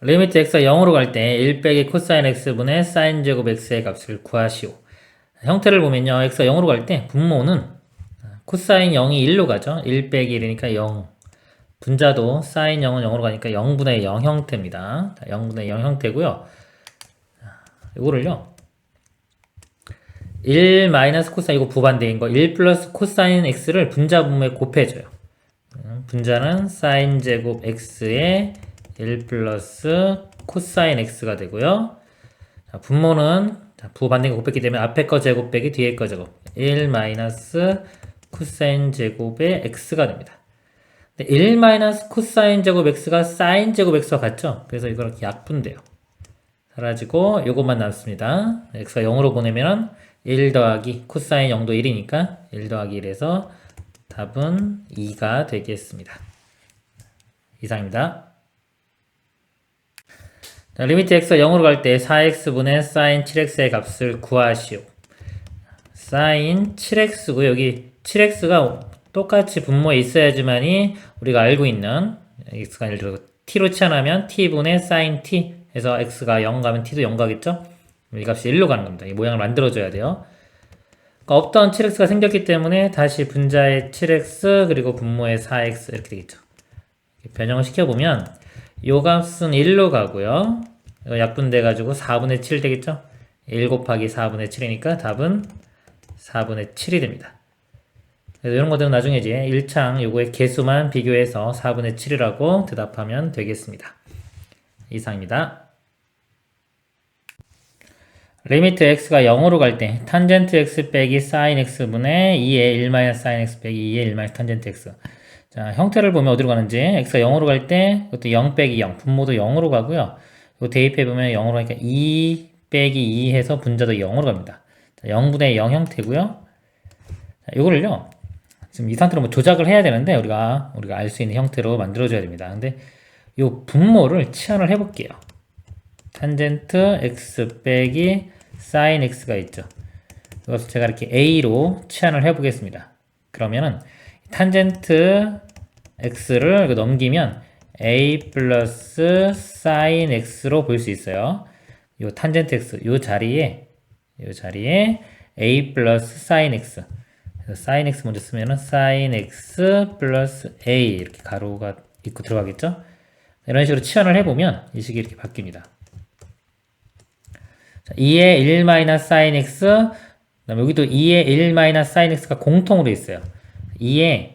리미트 x가 0으로 갈 때 1 빼기 코사인 x분의 사인 제곱 x의 값을 구하시오. 형태를 보면요. x가 0으로 갈 때 분모는 코사인 0이 1로 가죠. 1 빼기 1이니까 0. 분자도 사인 0은 0으로 가니까 0분의 0 형태입니다. 0분의 0 형태고요. 이거를요. 1 마이너스 코사인 이거 부반대인 거 1 플러스 코사인 x를 분자 분모에 곱해줘요. 분자는 사인 제곱 x의 1 플러스 코사인 x가 되고요. 자, 분모는 부반대인 거 곱했기 때문에 앞에 거 제곱 빼기 뒤에 거 제곱 1 마이너스 코사인 제곱의 x가 됩니다. 1 마이너스 코사인 제곱 x가 사인 제곱 x와 같죠? 그래서 이걸 약분돼요. 사라지고 요것만 남습니다. x가 0으로 보내면 1 더하기 코사인 0도 1이니까 1 더하기 1에서 답은 2가 되겠습니다. 이상입니다. 자, 리미트 x가 0으로 갈 때 4x분의 사인 7x의 값을 구하시오. 사인 7x고 여기 7x가 똑같이 분모에 있어야지만이 우리가 알고 있는 x가 예를 들어 t로 치환하면 t분의 사인 t 해서 x가 0 가면 t도 0 가겠죠? 이 값이 1로 가는 겁니다. 이 모양을 만들어줘야 돼요. 그러니까 없던 7x가 생겼기 때문에 다시 분자의 7x 그리고 분모의 4x 이렇게 되겠죠. 변형을 시켜보면 요 값은 1로 가고요. 약분돼 가지고 4분의 7 되겠죠? 1 곱하기 4분의 7이니까 답은 4분의 7이 됩니다. 그래서 이런 것들은 나중에 이제 1창 요거의 개수만 비교해서 4분의 7이라고 대답하면 되겠습니다. 이상입니다. 리미트 x가 0으로 갈 때 탄젠트 x 빼기 사인 x분의 2의 1 마이너스 사인 x 빼기 2의 1 마이너스 탄젠트 x. 자, 형태를 보면 어디로 가는지 x가 0으로 갈 때 이것도 0 빼기 0 분모도 0으로 가고요. 이거 대입해보면 0으로 가니까 2 빼기 2 해서 분자도 0으로 갑니다. 자, 0분의 0 형태고요. 자, 이거를요. 지금 이 상태로 뭐 조작을 해야 되는데 우리가 알 수 있는 형태로 만들어줘야 됩니다. 근데 이 분모를 치환을 해볼게요. 탄젠트 x 빼기 사인 x가 있죠. 이것을 제가 이렇게 a로 치환을 해보겠습니다. 그러면은 탄젠트 x를 넘기면 a 플러스 사인 x로 볼 수 있어요. 요 탄젠트 x 요 자리에 a 플러스 사인 x 그래서 사인 x 먼저 쓰면은 사인 x 플러스 a 이렇게 가로가 있고 들어가겠죠. 이런 식으로 치환을 해보면 이 식이 이렇게 바뀝니다. 2의 1 마이너스 사인 x 그다음에 여기도 2의 1 마이너스 사인 x가 공통으로 있어요. 2의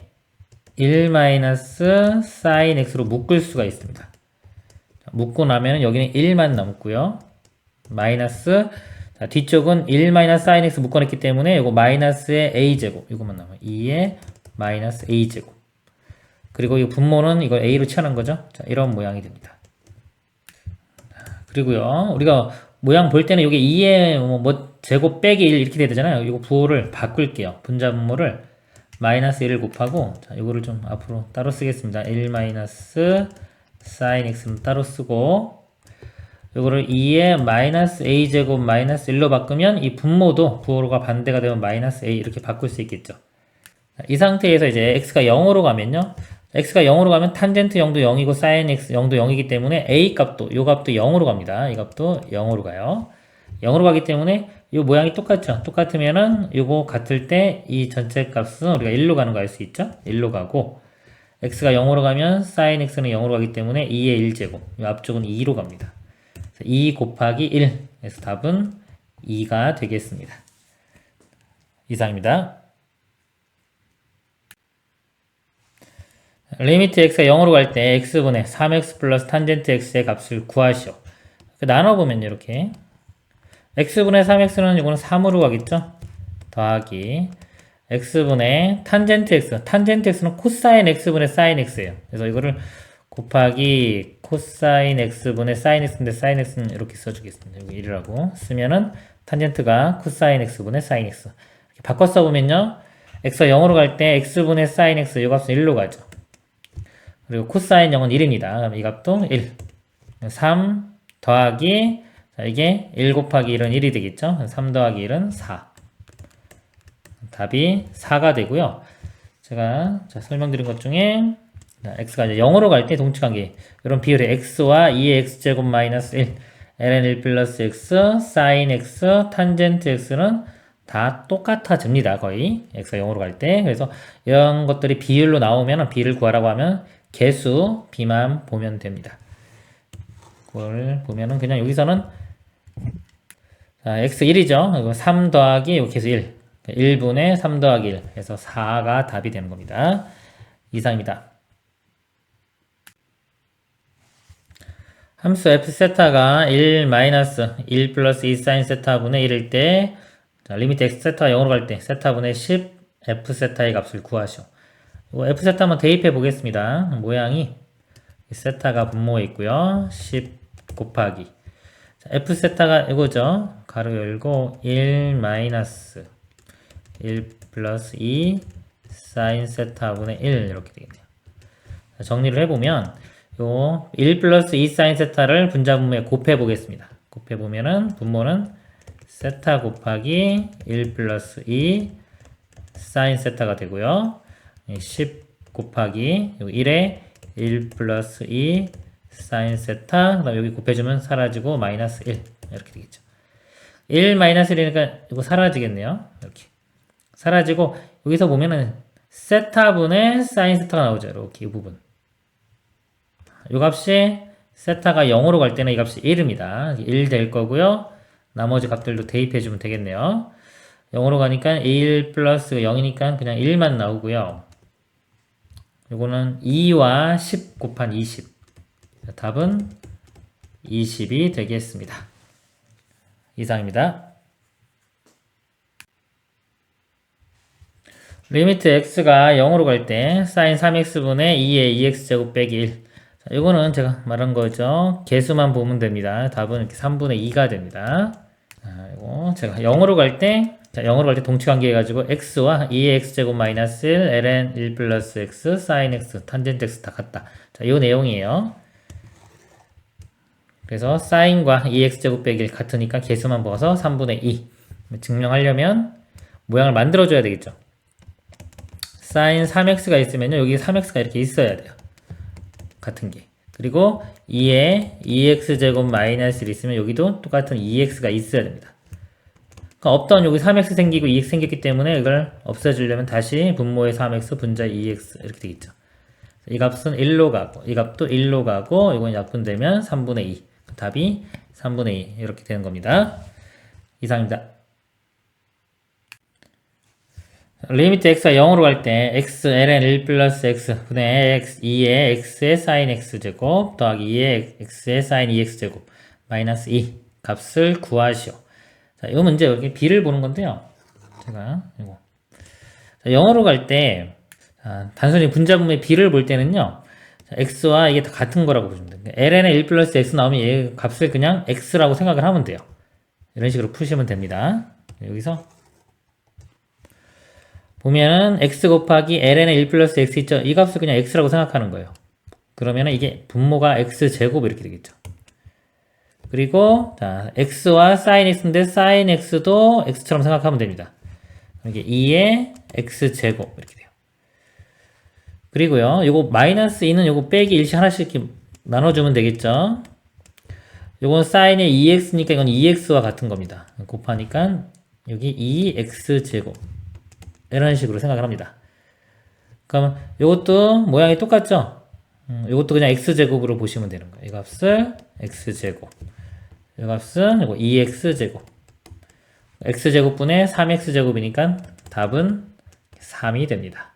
1 마이너스 사인 x로 묶을 수가 있습니다. 묶고 나면 여기는 1만 남고요. 마이너스 자, 뒤쪽은 1 마이너스 사인 x 묶어냈기 때문에 이거 마이너스의 a제곱 이것만 남아요. 2의 마이너스 a제곱 그리고 이 분모는 이걸 a로 치환한 거죠. 자, 이런 모양이 됩니다. 그리고요 우리가 모양 볼 때는 여기 2의 뭐 제곱 빼기 1 이렇게 돼야 되잖아요. 이거 부호를 바꿀게요. 분자 분모를 마이너스 1을 곱하고 자, 이거를 좀 앞으로 따로 쓰겠습니다. 1 마이너스 사인 x는 따로 쓰고 이거를 2의 마이너스 a제곱 마이너스 1로 바꾸면 이 분모도 부호가 반대가 되면 마이너스 a 이렇게 바꿀 수 있겠죠. 자, 이 상태에서 이제 x가 0으로 가면요. x가 0으로 가면 탄젠트 0도 0이고 사인 x 0도 0이기 때문에 a 값도 이 값도 0으로 갑니다. 이 값도 0으로 가요. 0으로 가기 때문에 이 모양이 똑같죠. 똑같으면은 이거 같을 때 이 전체 값은 우리가 1로 가는 거 알 수 있죠. 1로 가고 x가 0으로 가면 사인 x는 0으로 가기 때문에 2의 1제곱 이 앞쪽은 2로 갑니다. 2 곱하기 1 그래서 답은 2가 되겠습니다. 이상입니다. 리미트 x가 0으로 갈 때 x분의 3x 플러스 탄젠트 x의 값을 구하시오. 나눠보면 이렇게 x분의 3x는 이거는 3으로 가겠죠? 더하기 x분의 탄젠트 x 탄젠트 x는 코사인 x분의 사인 x예요. 그래서 이거를 곱하기 코사인 x분의 사인 x인데 사인 x는 이렇게 써주겠습니다. 여기 1이라고 쓰면은 탄젠트가 코사인 x분의 사인 x 이렇게 바꿔 써보면요 x가 0으로 갈 때 x분의 사인 x 이 값은 1로 가죠. 그리고 코사인 0은 1입니다. 그럼 이 값도 1 3 더하기 자, 이게 1 곱하기 1은 1이 되겠죠. 3 더하기 1은 4 답이 4가 되고요. 제가 설명드린 것 중에 자, x가 이제 0으로 갈 때 동치관계 이런 비율의 x와 2의 x제곱 마이너스 1 ln 1 플러스 x sin x 탄젠트 x는 다 똑같아집니다. 거의 x가 0으로 갈 때. 그래서 이런 것들이 비율로 나오면 비를 구하라고 하면 개수 b만 보면 됩니다. 그걸 보면은 그냥 여기서는 자, x1이죠. 이거 3 더하기 요 개수 1 1분의 3 더하기 1 해서 4가 답이 되는 겁니다. 이상입니다. 함수 f세타가 1 마이너스 1 플러스 2 사인 세타분의 1일 때 자, 리미트 x 세타가 0으로 갈 때 세타분의 10 f세타의 값을 구하시오. 이거 f세타 한번 대입해 보겠습니다. 모양이 세타가 분모에 있고요. 10 곱하기 자, f세타가 이거죠. 가로 열고 1 마이너스 1 플러스 2 사인 세타분의 1 이렇게 되겠네요. 자, 정리를 해보면 요 1 플러스 2 사인 세타를 분자분모에 곱해 보겠습니다. 곱해 보면은 분모는 세타 곱하기 1 플러스 2 사인 세타가 되고요. 10 곱하기 1에 1 플러스 2 사인 세타 그 다음 여기 곱해주면 사라지고 마이너스 1 이렇게 되겠죠. 1 마이너스 1이니까 이거 사라지겠네요. 이렇게 사라지고 여기서 보면은 세타분의 사인 세타가 나오죠. 이렇게 이 부분 이 값이 세타가 0으로 갈 때는 이 값이 1입니다. 1 될 거고요. 나머지 값들도 대입해주면 되겠네요. 0으로 가니까 1 플러스 0이니까 그냥 1만 나오고요. 요거는 2와 10 곱한 20. 답은 20이 되겠습니다. 이상입니다. 리미트 x가 0으로 갈 때 sin 3x분의 2의 2x제곱 빼기 1. 자, 이거는 제가 말한 거죠. 개수만 보면 됩니다. 답은 이렇게 3분의 2가 됩니다. 자, 이거 제가 0으로 갈 때, 자, 0으로 갈 때 동치관계 해가지고 x와 2의 x제곱 마이너스 1 ln 1 플러스 x sin x 탄젠트 x 다 같다. 자, 이 내용이에요. 그래서 sin과 2x제곱 빼기 1 같으니까 개수만 보아서 3분의 2. 증명하려면 모양을 만들어줘야 되겠죠. sin 3x가 있으면요. 여기 3x가 이렇게 있어야 돼요. 같은 게. 그리고 2에 2x제곱 마이너스 1 있으면 여기도 똑같은 2x가 있어야 됩니다. 그러니까 없던 여기 3x 생기고 2x 생겼기 때문에 이걸 없애주려면 다시 분모의 3x 분자 2x 이렇게 되겠죠. 이 값은 1로 가고 이 값도 1로 가고 이건 약분되면 3분의 2. 답이 3분의 2 이렇게 되는 겁니다. 이상입니다. 리미트 x가 0으로 갈 때 x ln 1 플러스 x 분의 x 2의 x의 sin x제곱 더하기 2의 x의 sin 2x제곱 마이너스 2 값을 구하시오. 자, 이 문제 여기 b를 보는 건데요. 제가 이거 0으로 갈 때 단순히 분자분모의 b를 볼 때는요. 자, x와 이게 다 같은 거라고 보시면 돼요. ln의 1 플러스 x 나오면 얘 값을 그냥 x라고 생각을 하면 돼요. 이런 식으로 푸시면 됩니다. 여기서 보면은 x 곱하기 ln의 1 플러스 x 있죠? 이 값을 그냥 x라고 생각하는 거예요. 그러면은 이게 분모가 x제곱 이렇게 되겠죠. 그리고 자, x와 sin x인데 sin x도 x처럼 생각하면 됩니다. 이게 2의 x제곱 이렇게 돼요. 그리고요. 요거 마이너스 2는 요거 빼기 1씩 하나씩 이렇게 나눠주면 되겠죠. 요건 sin의 2x니까 이건 2x와 같은 겁니다. 곱하니까 여기 2x제곱 이런 식으로 생각을 합니다. 그러면 이것도 모양이 똑같죠? 이것도 그냥 x제곱으로 보시면 되는 거예요. 이 값을 x제곱 이 값은 이거 2x제곱 x제곱분의 3x제곱이니까 답은 3이 됩니다.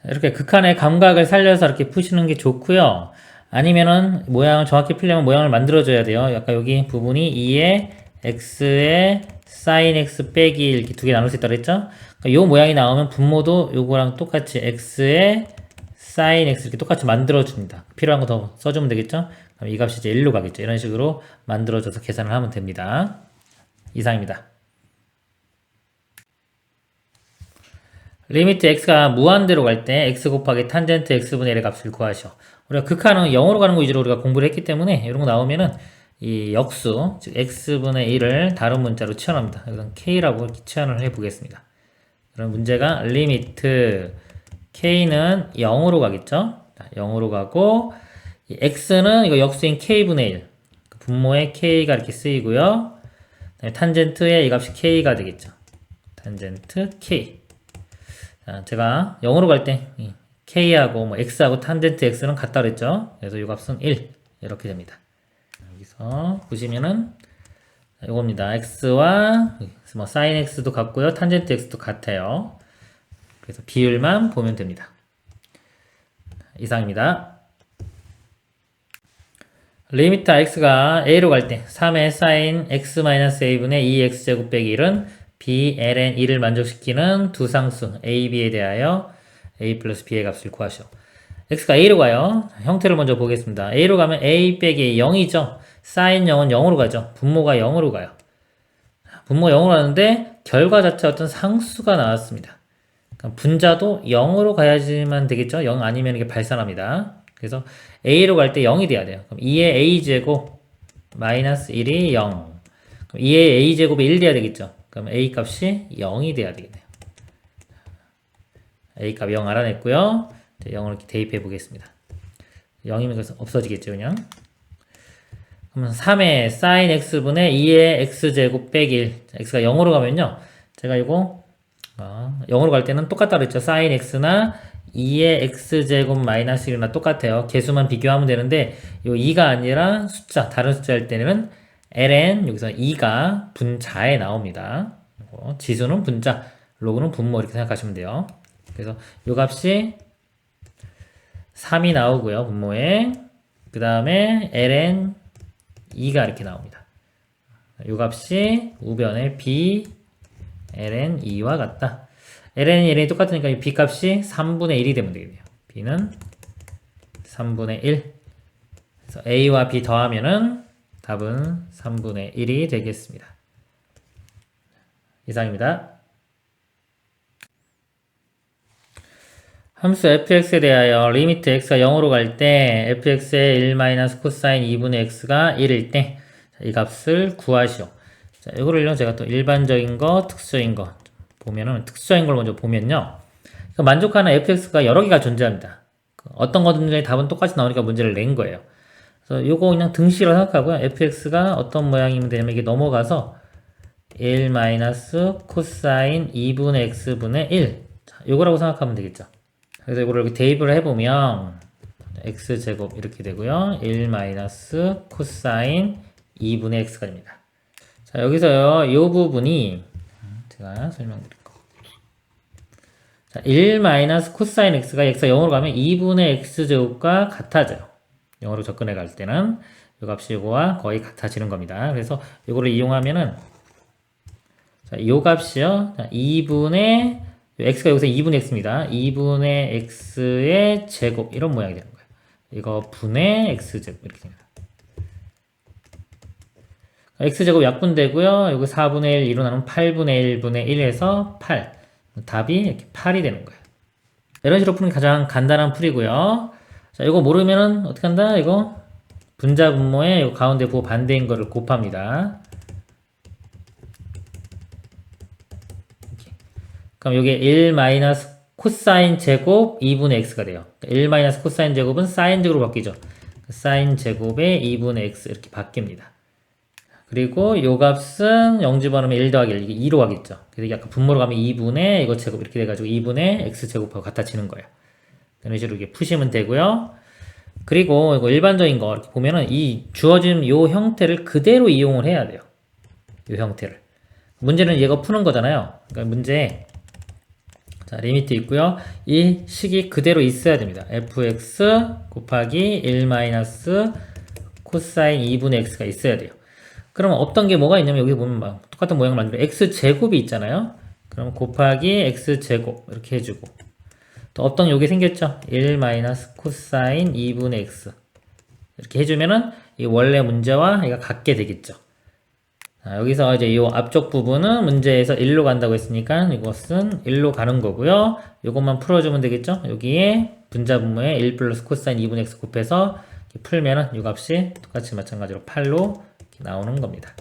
이렇게 극한의 감각을 살려서 이렇게 푸시는 게 좋고요. 아니면은 모양을 정확히 풀려면 모양을 만들어줘야 돼요. 약간 여기 부분이 2의 x의 sin x 빼기 이렇게 두 개 나눌 수 있다고 했죠? 이 모양이 나오면 분모도 요거랑 똑같이 x의 sin x 이렇게 똑같이 만들어줍니다. 필요한 거 더 써주면 되겠죠? 그럼 이 값이 이제 1로 가겠죠. 이런 식으로 만들어줘서 계산을 하면 됩니다. 이상입니다. 리미트 x가 무한대로 갈 때 x 곱하기 탄젠트 x분의 1의 값을 구하시오. 우리가 극한은 0으로 가는 거 위주로 우리가 공부를 했기 때문에 이런 거 나오면은 이 역수, 즉 x분의 1을 다른 문자로 치환합니다. 이건 k라고 치환을 해 보겠습니다. 그럼 문제가 리미트 k는 0으로 가겠죠? 0으로 가고, 이 x는 이거 역수인 k분의 1. 분모에 k가 이렇게 쓰이고요. 탄젠트에 이 값이 k가 되겠죠. 탄젠트 k. 자, 제가 0으로 갈 때 k하고 뭐 x하고 탄젠트 x는 같다 그랬죠. 그래서 이 값은 1 이렇게 됩니다. 여기서 보시면은 이겁니다. x와 뭐 sin x도 같고요. 탄젠트 x도 같아요. 그래서 비율만 보면 됩니다. 이상입니다. 리미트 x가 a로 갈 때 3의 sin x-a분의 2x제곱 빼기 1은 b, ln 2를 만족시키는 두 상수 a, b에 대하여 a 플러스 b의 값을 구하시오. x가 a로 가요. 형태를 먼저 보겠습니다. a로 가면 a 빼기 0이죠. sin 0은 0으로 가죠. 분모가 0으로 가요. 분모가 0으로 가는데 결과 자체 어떤 상수가 나왔습니다. 분자도 0으로 가야지만 되겠죠. 0 아니면 이게 발산합니다. 그래서 a로 갈 때 0이 돼야 돼요. 그럼 2의 a제곱 마이너스 1이 0. 그럼 2의 a제곱이 1 돼야 되겠죠. 그럼 a 값이 0이 돼야 되겠네요. a 값 0 알아냈고요. 0을 이렇게 대입해 보겠습니다. 0이면 그래서 없어지겠죠, 그냥. 그러면 3의 sin x분의 2의 x제곱 빼기 1. x가 0으로 가면요. 제가 이거 0으로 갈 때는 똑같다 그랬죠. sin x나 2의 x제곱 마이너스 1이나 똑같아요. 개수만 비교하면 되는데 이 2가 아니라 숫자, 다른 숫자일 때는 ln 여기서 2가 분자에 나옵니다. 지수는 분자, 로그는 분모 이렇게 생각하시면 돼요. 그래서 이 값이 3이 나오고요. 분모에 그 다음에 ln 2가 이렇게 나옵니다. 이 값이 우변의 b ln 2와 같다. ln이 ln이 똑같으니까 이 b 값이 3분의 1이 되면 되겠네요. b는 3분의 1. 그래서 a와 b 더하면은 답은 3분의 1이 되겠습니다. 이상입니다. 함수 fx에 대하여 리미트 x가 0으로 갈 때 fx의 1 코사인 2분의 x가 1일 때 이 값을 구하시오. 자, 이거를요 제가 또 일반적인 거, 특수적인 거 보면은 특수적인 걸 먼저 보면요. 만족하는 fx가 여러 개가 존재합니다. 어떤 거든지 답은 똑같이 나오니까 문제를 낸 거예요. 그래서 요거 그냥 등식으로 생각하고요. fx가 어떤 모양이면 되냐면 이게 넘어가서 1 코사인 2분의 x분의 1. 자, 요거라고 생각하면 되겠죠. 그래서 이거를 이렇게 대입을 해보면 x제곱 이렇게 되고요. 1 코사인 2분의 x가 됩니다. 자, 여기서요, 이 부분이 제가 설명드릴 거. 자, 1 코사인 x가 0으로 가면 2분의 x제곱과 같아져요. 0으로 접근해 갈 때는 이 값이 이거와 거의 같아지는 겁니다. 그래서 이거를 이용하면은 자, 이 값이요. 자, 2분의 x가 여기서 2분의 x입니다. 2분의 x의 제곱 이런 모양이 되는 거예요. 이거 분의 x제곱 이렇게 됩니다. x제곱 약분되고요. 여기 4분의 1 이루나면 8분의 1분의 1에서 8. 답이 이렇게 8이 되는 거예요. 이런 식으로 푸는 게 가장 간단한 풀이고요. 자, 이거 모르면은 어떻게 한다? 이거 분자 분모에 이 가운데 부호 반대인 거를 곱합니다. 이렇게. 그럼 여기 1 코사인 제곱 2분의 x가 돼요. 1 코사인 제곱은 사인 제곱으로 바뀌죠. 사인 제곱에 2분의 x 이렇게 바뀝니다. 그리고 요 값은 0 집어넣으면 1 더하기 1, 이게 2로 가겠죠. 그래서 이게 아까 분모로 가면 2분의 이거 제곱 이렇게 돼가지고 2분의 x제곱하고 같아지는 거예요. 이런 식으로 이렇게 푸시면 되고요. 그리고 이거 일반적인 거 이렇게 보면은 이 주어진 요 형태를 그대로 이용을 해야 돼요. 요 형태를. 문제는 얘가 푸는 거잖아요. 그러니까 문제 자, 리미트 있고요. 이 식이 그대로 있어야 됩니다. fx 곱하기 1 코사인 2분의 x가 있어야 돼요. 그러면 없던 게 뭐가 있냐면 여기 보면 막 똑같은 모양을 만들어 x제곱이 있잖아요. 그럼 곱하기 x제곱 이렇게 해주고 또 없던 여기 생겼죠. 1 코사인 2분의 x 이렇게 해주면은 이 원래 문제와 얘가 같게 되겠죠. 자, 여기서 이제 이 앞쪽 부분은 문제에서 1로 간다고 했으니까 이것은 1로 가는 거고요. 이것만 풀어주면 되겠죠. 여기에 분자 분모에 1 플러스 코사인 2분의 x 곱해서 풀면은 이 값이 똑같이 마찬가지로 8로 나오는 겁니다.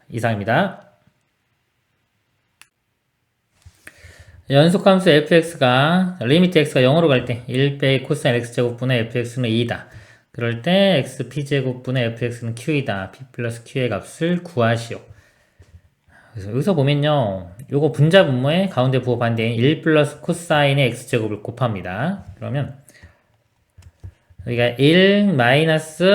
이상입니다. 연속함수 fx가 리미트 x가 0으로 갈 때 1 빼기 코사인 x제곱분의 fx는 2다. 그럴 때 x p제곱분의 fx는 q이다. p 플러스 q의 값을 구하시오. 그래서 여기서 보면요, 요거 분자 분모의 가운데 부호 반대인 1 플러스 코사인의 x제곱을 곱합니다. 그러면 여기가 1 마이너스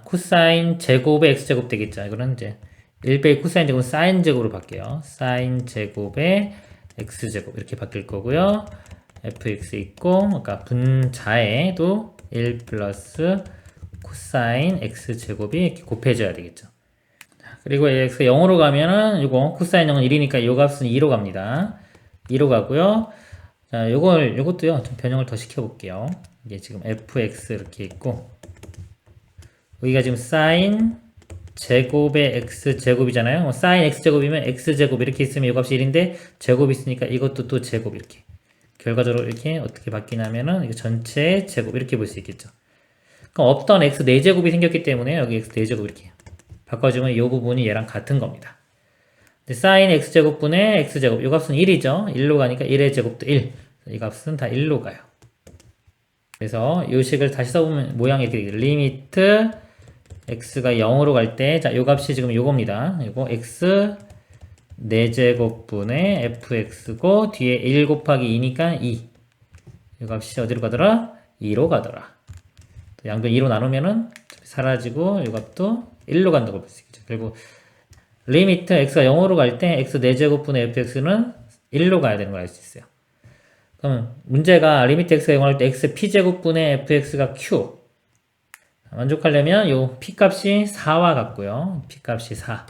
코사인 제곱의 x제곱 되겠죠. 이거는 이제 1 빼기 코사인 제곱은 사인 제곱으로 바뀌어요. 사인 제곱의 x제곱 이렇게 바뀔 거고요. fx 있고, 그러니까 분자에도 1 플러스 코사인 x제곱이 이렇게 곱해져야 되겠죠. 그리고 x가 0으로 가면은 요거 코사인 0은 1이니까 요 값은 2로 갑니다. 2로 가고요. 자, 요것도요, 좀 변형을 더 시켜볼게요. 이게 지금 fx 이렇게 있고, 여기가 지금 사인 제곱의 x제곱이잖아요. 사인 x제곱이면 x제곱 이렇게 있으면 이 값이 1인데, 제곱이 있으니까 이것도 또 제곱 이렇게. 결과적으로 이렇게 어떻게 바뀌냐면은, 이거 전체 제곱 이렇게 볼 수 있겠죠. 그럼 없던 x 4제곱이 생겼기 때문에 여기 x 4제곱 이렇게 바꿔주면 이 부분이 얘랑 같은 겁니다. 사인 x제곱분의 x제곱, 이 값은 1이죠. 1로 가니까 1의 제곱도 1. 이 값은 다 1로 가요. 그래서 이 식을 다시 써보면 모양이 이렇게 되겠죠. 리미트 x가 0으로 갈 때, 자, 요 값이 지금 요겁니다. 이거 x 4제곱분의 fx고, 뒤에 1 곱하기 2니까 2. 이 값이 어디로 가더라? 2로 가더라. 양변 2로 나누면은 사라지고, 이 값도 1로 간다고 볼 수 있겠죠. 그리고 리미트 x가 0으로 갈 때 x 4제곱분의 fx는 1로 가야 되는 걸 알 수 있어요. 그러면 문제가 리미트 x가 0으로 갈 때 x p제곱분의 fx가 q. 만족하려면 요 p 값이 4와 같고요. p 값이 4.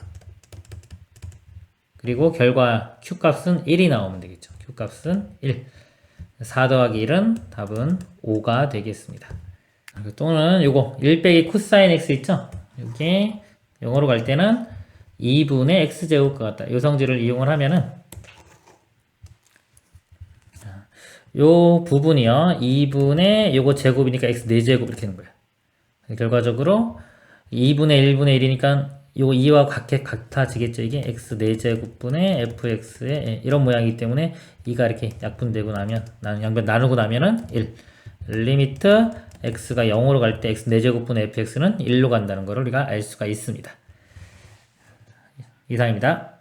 그리고 결과 q 값은 1이 나오면 되겠죠. q 값은 1. 4 더하기 1은 답은 5가 되겠습니다. 또는 요거 1 빼기 코사인 x 있죠? 이게 0으로 갈 때는 2분의 x제곱과 같다. 요 성질을 이용을 하면은 요 부분이요. 2분의 요거 제곱이니까 x 4제곱 이렇게 되는 거예요. 결과적으로 2분의 1분의 1이니까 요거 2와 같아지겠죠. 이게 x 4제곱분의 fx의 이런 모양이기 때문에 2가 이렇게 약분되고 나면 양변 나누고 나면은 1. 리미트 x가 0으로 갈 때 x 4제곱분의 fx는 1로 간다는 것을 우리가 알 수가 있습니다. 이상입니다.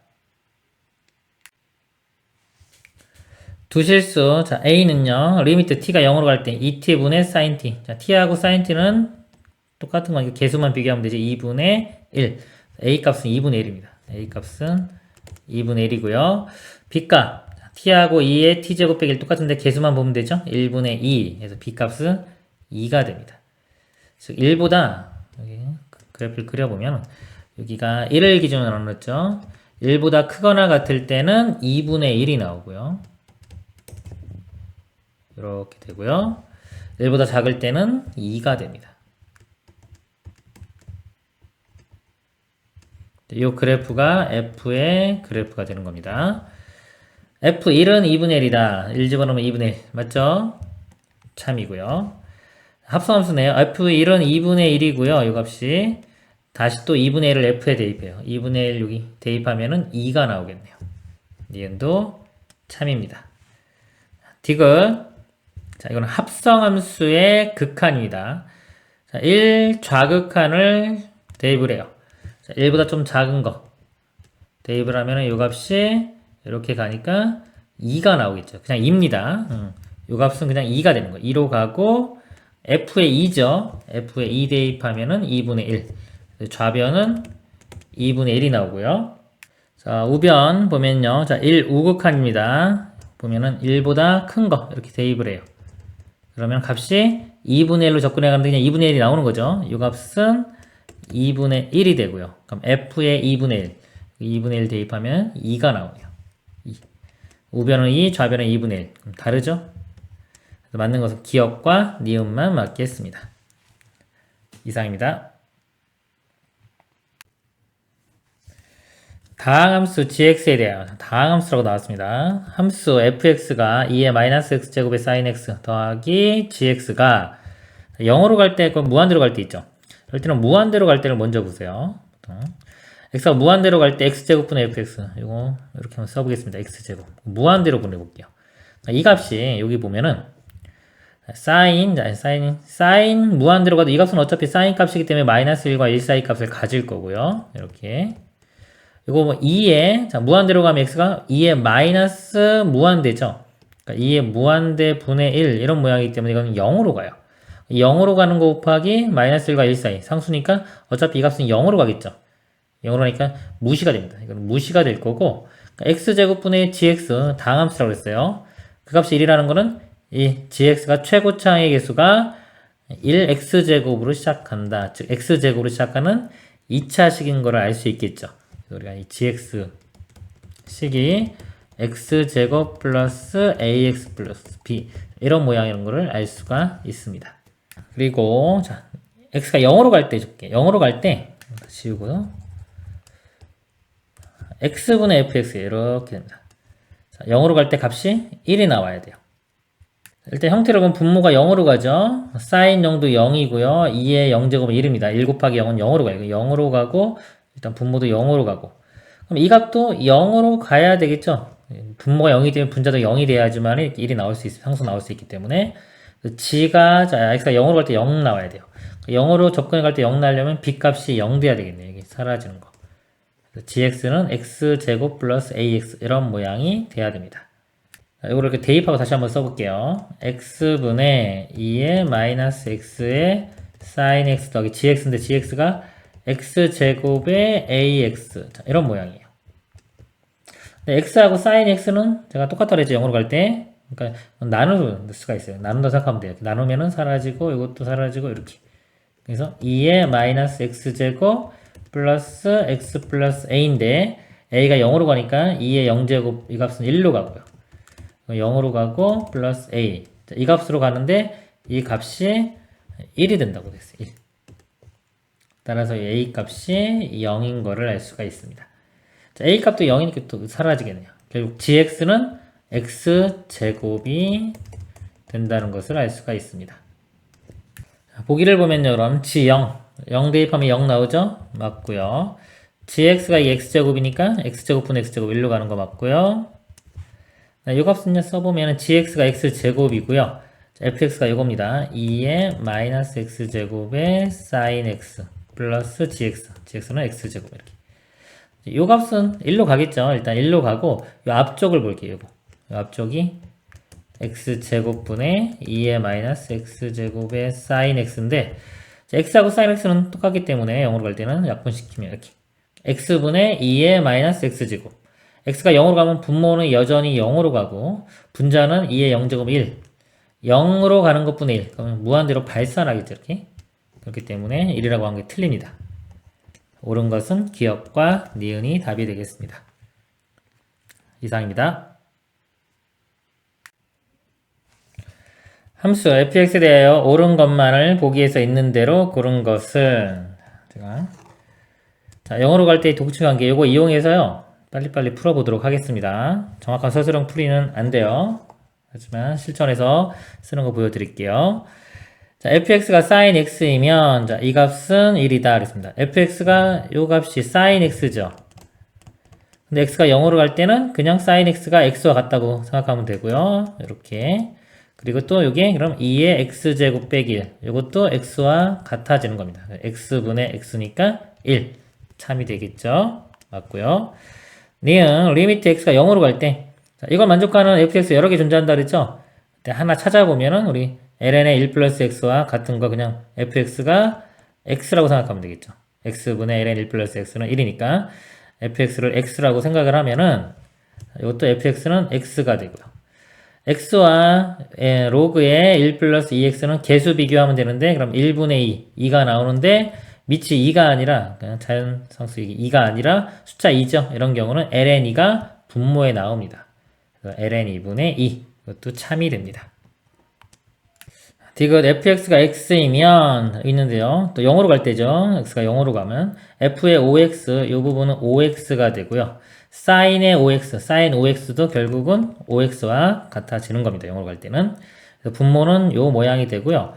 두 실수. 자, a는요, 리미트 t가 0으로 갈 때 2t분의 sin t. 자, t하고 sin t는 똑같은 거, 개수만 비교하면 되지. 2분의 1. a 값은 2분의 1입니다. a 값은 2분의 1이고요. b값. t하고 2의 t제곱 빼기 1 똑같은데 개수만 보면 되죠. 1분의 2. 그래서 b값은 2가 됩니다. 즉 1보다 여기 그래프를 그려보면 여기가 1을 기준으로 나눴죠. 1보다 크거나 같을 때는 2분의 1이 나오고요. 이렇게 되고요. 1보다 작을 때는 2가 됩니다. 이 그래프가 f의 그래프가 되는 겁니다. f1은 2분의 1이다. 1 집어넣으면 2분의 1. 맞죠? 참이고요. 합성함수네요. f1은 2분의 1이고요. 이 값이 다시 또 2분의 1을 f에 대입해요. 2분의 1 여기 대입하면은 2가 나오겠네요. 니은도 참입니다. 디귿. 자, 이거는 합성함수의 극한입니다. 자, 1 좌극한을 대입을 해요. 자, 1보다 좀 작은 거 대입을 하면은 이 값이 이렇게 가니까 2가 나오겠죠. 그냥 2입니다. 이 값은 그냥 2가 되는 거예요. 2로 가고 f의 2죠. f의 2 대입하면은 2분의 1. 좌변은 2분의 1이 나오고요. 자, 우변 보면요. 자, 1 우극한입니다. 보면은 1보다 큰 거 이렇게 대입을 해요. 그러면 값이 2분의 1로 접근해 가는데 그냥 2분의 1이 나오는 거죠. 이 값은 2분의 1이 되고요. 그럼 f의 2분의 1. 2분의 1 대입하면 2가 나오네요. 2. 우변은 2, 좌변은 2분의 1. 그럼 다르죠? 맞는 것은 기억과 니은만 맞겠습니다. 이상입니다. 다항함수 gx에 대한 다항함수라고 나왔습니다. 함수 fx가 2의 마이너스 x제곱의 sin x 더하기 gx가 0으로 갈 때, 무한대로 갈 때 있죠. 그럴 때는 무한대로 갈 때를 먼저 보세요. x가 무한대로 갈 때 x제곱분의 fx 이거 이렇게 한번 써보겠습니다. x제곱 무한대로 보내볼게요. 이 값이 여기 보면은 사인 무한대로 가도 이 값은 어차피 사인 값이기 때문에 마이너스 1과 1 사이 값을 가질 거고요. 이렇게. 이거 뭐 2에 자 무한대로 가면 x가 2에 마이너스 무한대죠. 그러니까 2에 무한대 분의 1 이런 모양이기 때문에 이건 0으로 가요. 0으로 가는 거 곱하기 마이너스 1과 1 사이 상수니까 어차피 이 값은 0으로 가겠죠. 0으로 가니까 무시가 됩니다. 이건 무시가 될 거고 그러니까 x제곱분의 gx 다항함수라고 했어요. 그 값이 1이라는 거는 이 gx가 최고차의 개수가 1x제곱으로 시작한다. 즉 x제곱으로 시작하는 2차식인 거를 알 수 있겠죠. 우리가 이 gx 식이 x제곱 플러스 ax 플러스 b 이런 모양이라는 거를 알 수가 있습니다. 그리고 자 x가 0으로 갈 때 줄게. 0으로 갈 때 지우고요. x분의 fx 이렇게 됩니다. 자, 0으로 갈 때 값이 1이 나와야 돼요. 일단 형태를 보면 분모가 0으로 가죠. 사인 0도 0이고요. 2의 0제곱은 1입니다. 1 곱하기 0은 0으로 가요. 0으로 가고 일단 분모도 0으로 가고 그럼 이 값도 0으로 가야 되겠죠. 분모가 0이기 때문에 분자도 0이 돼야지만 1이 나올 수 있어요. 상수 나올 수 있기 때문에 g가 자 x가 0으로 갈 때 0 나와야 돼요. 0으로 접근해 갈 때 0 나려면 b 값이 0 돼야 되겠네요. 이게 사라지는 거. gx는 x제곱 플러스 ax 이런 모양이 돼야 됩니다. 이걸 이렇게 대입하고 다시 한번 써볼게요. x분의 2의 마이너스 x의 sin x 더하기 gx인데 gx가 x제곱의 ax 자, 이런 모양이에요. 근데 x하고 sin x는 제가 똑같다고 그랬죠. 0으로 갈 때. 그러니까 나눌 수가 있어요. 나눈다 생각하면 돼요. 나누면은 사라지고 이것도 사라지고 이렇게. 그래서 2의 마이너스 x제곱 플러스 x 플러스 a인데 a가 0으로 가니까 2의 0제곱 이 값은 1로 가고요. 0으로 가고 플러스 a 이 값으로 가는데 이 값이 1이 된다고 됐어요. 1. 따라서 a 값이 0인 거를 알 수가 있습니다. 자, a 값도 0이니까 또 사라지겠네요. 결국 gx는 x제곱이 된다는 것을 알 수가 있습니다. 자, 보기를 보면요. 그럼 g0 0 대입하면 0 나오죠? 맞고요. gx가 이 x제곱이니까 x제곱분의 x제곱 1로 가는 거 맞고요. 이 값은 써보면 gx가 x제곱이고요. fx가 이겁니다. 2의 마이너스 x제곱의 sin x 플러스 gx는 x제곱 이렇게. 이 값은 1로 가겠죠. 일단 1로 가고 이 앞쪽을 볼게요. 이 앞쪽이 x제곱분의 2의 마이너스 x제곱의 sin x인데 x하고 sin x는 똑같기 때문에 0으로 갈 때는 약분시키면 이렇게 x분의 2의 마이너스 x제곱 x가 0으로 가면 분모는 여전히 0으로 가고 분자는 2의 0제곱 1 0으로 가는 것분의 1 그러면 무한대로 발산하겠죠. 이렇게 그렇기 때문에 1이라고 한 게 틀립니다. 옳은 것은 기역과 니은이 답이 되겠습니다. 이상입니다. 함수 fx에 대하여 옳은 것만을 보기에서 있는 대로 고른 것은 제가 자 0으로 갈 때 독충관계 이거 이용해서요 빨리빨리 풀어보도록 하겠습니다. 정확한 서술형 풀이는 안 돼요. 하지만 실전에서 쓰는 거 보여드릴게요. 자 fx가 sin x이면 자 이 값은 1이다 그랬습니다. fx가 요 값이 sin x죠. 근데 x가 0으로 갈 때는 그냥 sin x가 x와 같다고 생각하면 되고요. 이렇게 그리고 또 이게 그럼 2의 x제곱 빼기 1 이것도 x와 같아지는 겁니다. x분의 x니까 1 참이 되겠죠. 맞고요. 니은 리미트 x가 0으로 갈 때 이걸 만족하는 fx 여러 개 존재한다 그랬죠. 하나 찾아보면은 우리 ln의 1 플러스 x와 같은 거 그냥 fx가 x라고 생각하면 되겠죠. x분의 ln 1 플러스 x는 1이니까 fx를 x라고 생각을 하면은 이것도 fx는 x가 되고요. x와 로그의 1 플러스 2x는 개수 비교하면 되는데 그럼 1분의 2, 2가 나오는데 밑이 2가 아니라 그냥 자연상수 2가 아니라 숫자 2죠. 이런 경우는 ln2가 분모에 나옵니다. 그래서 ln2분의 2 이것도 참이 됩니다. 디귿 fx가 x이면 있는데요. 또 0으로 갈 때죠. x가 0으로 가면 f의 5x 이 부분은 5x가 되고요. sin의 5x, sin 5x도 결국은 5x와 같아지는 겁니다. 0으로 갈 때는. 그래서 분모는 요 모양이 되고요.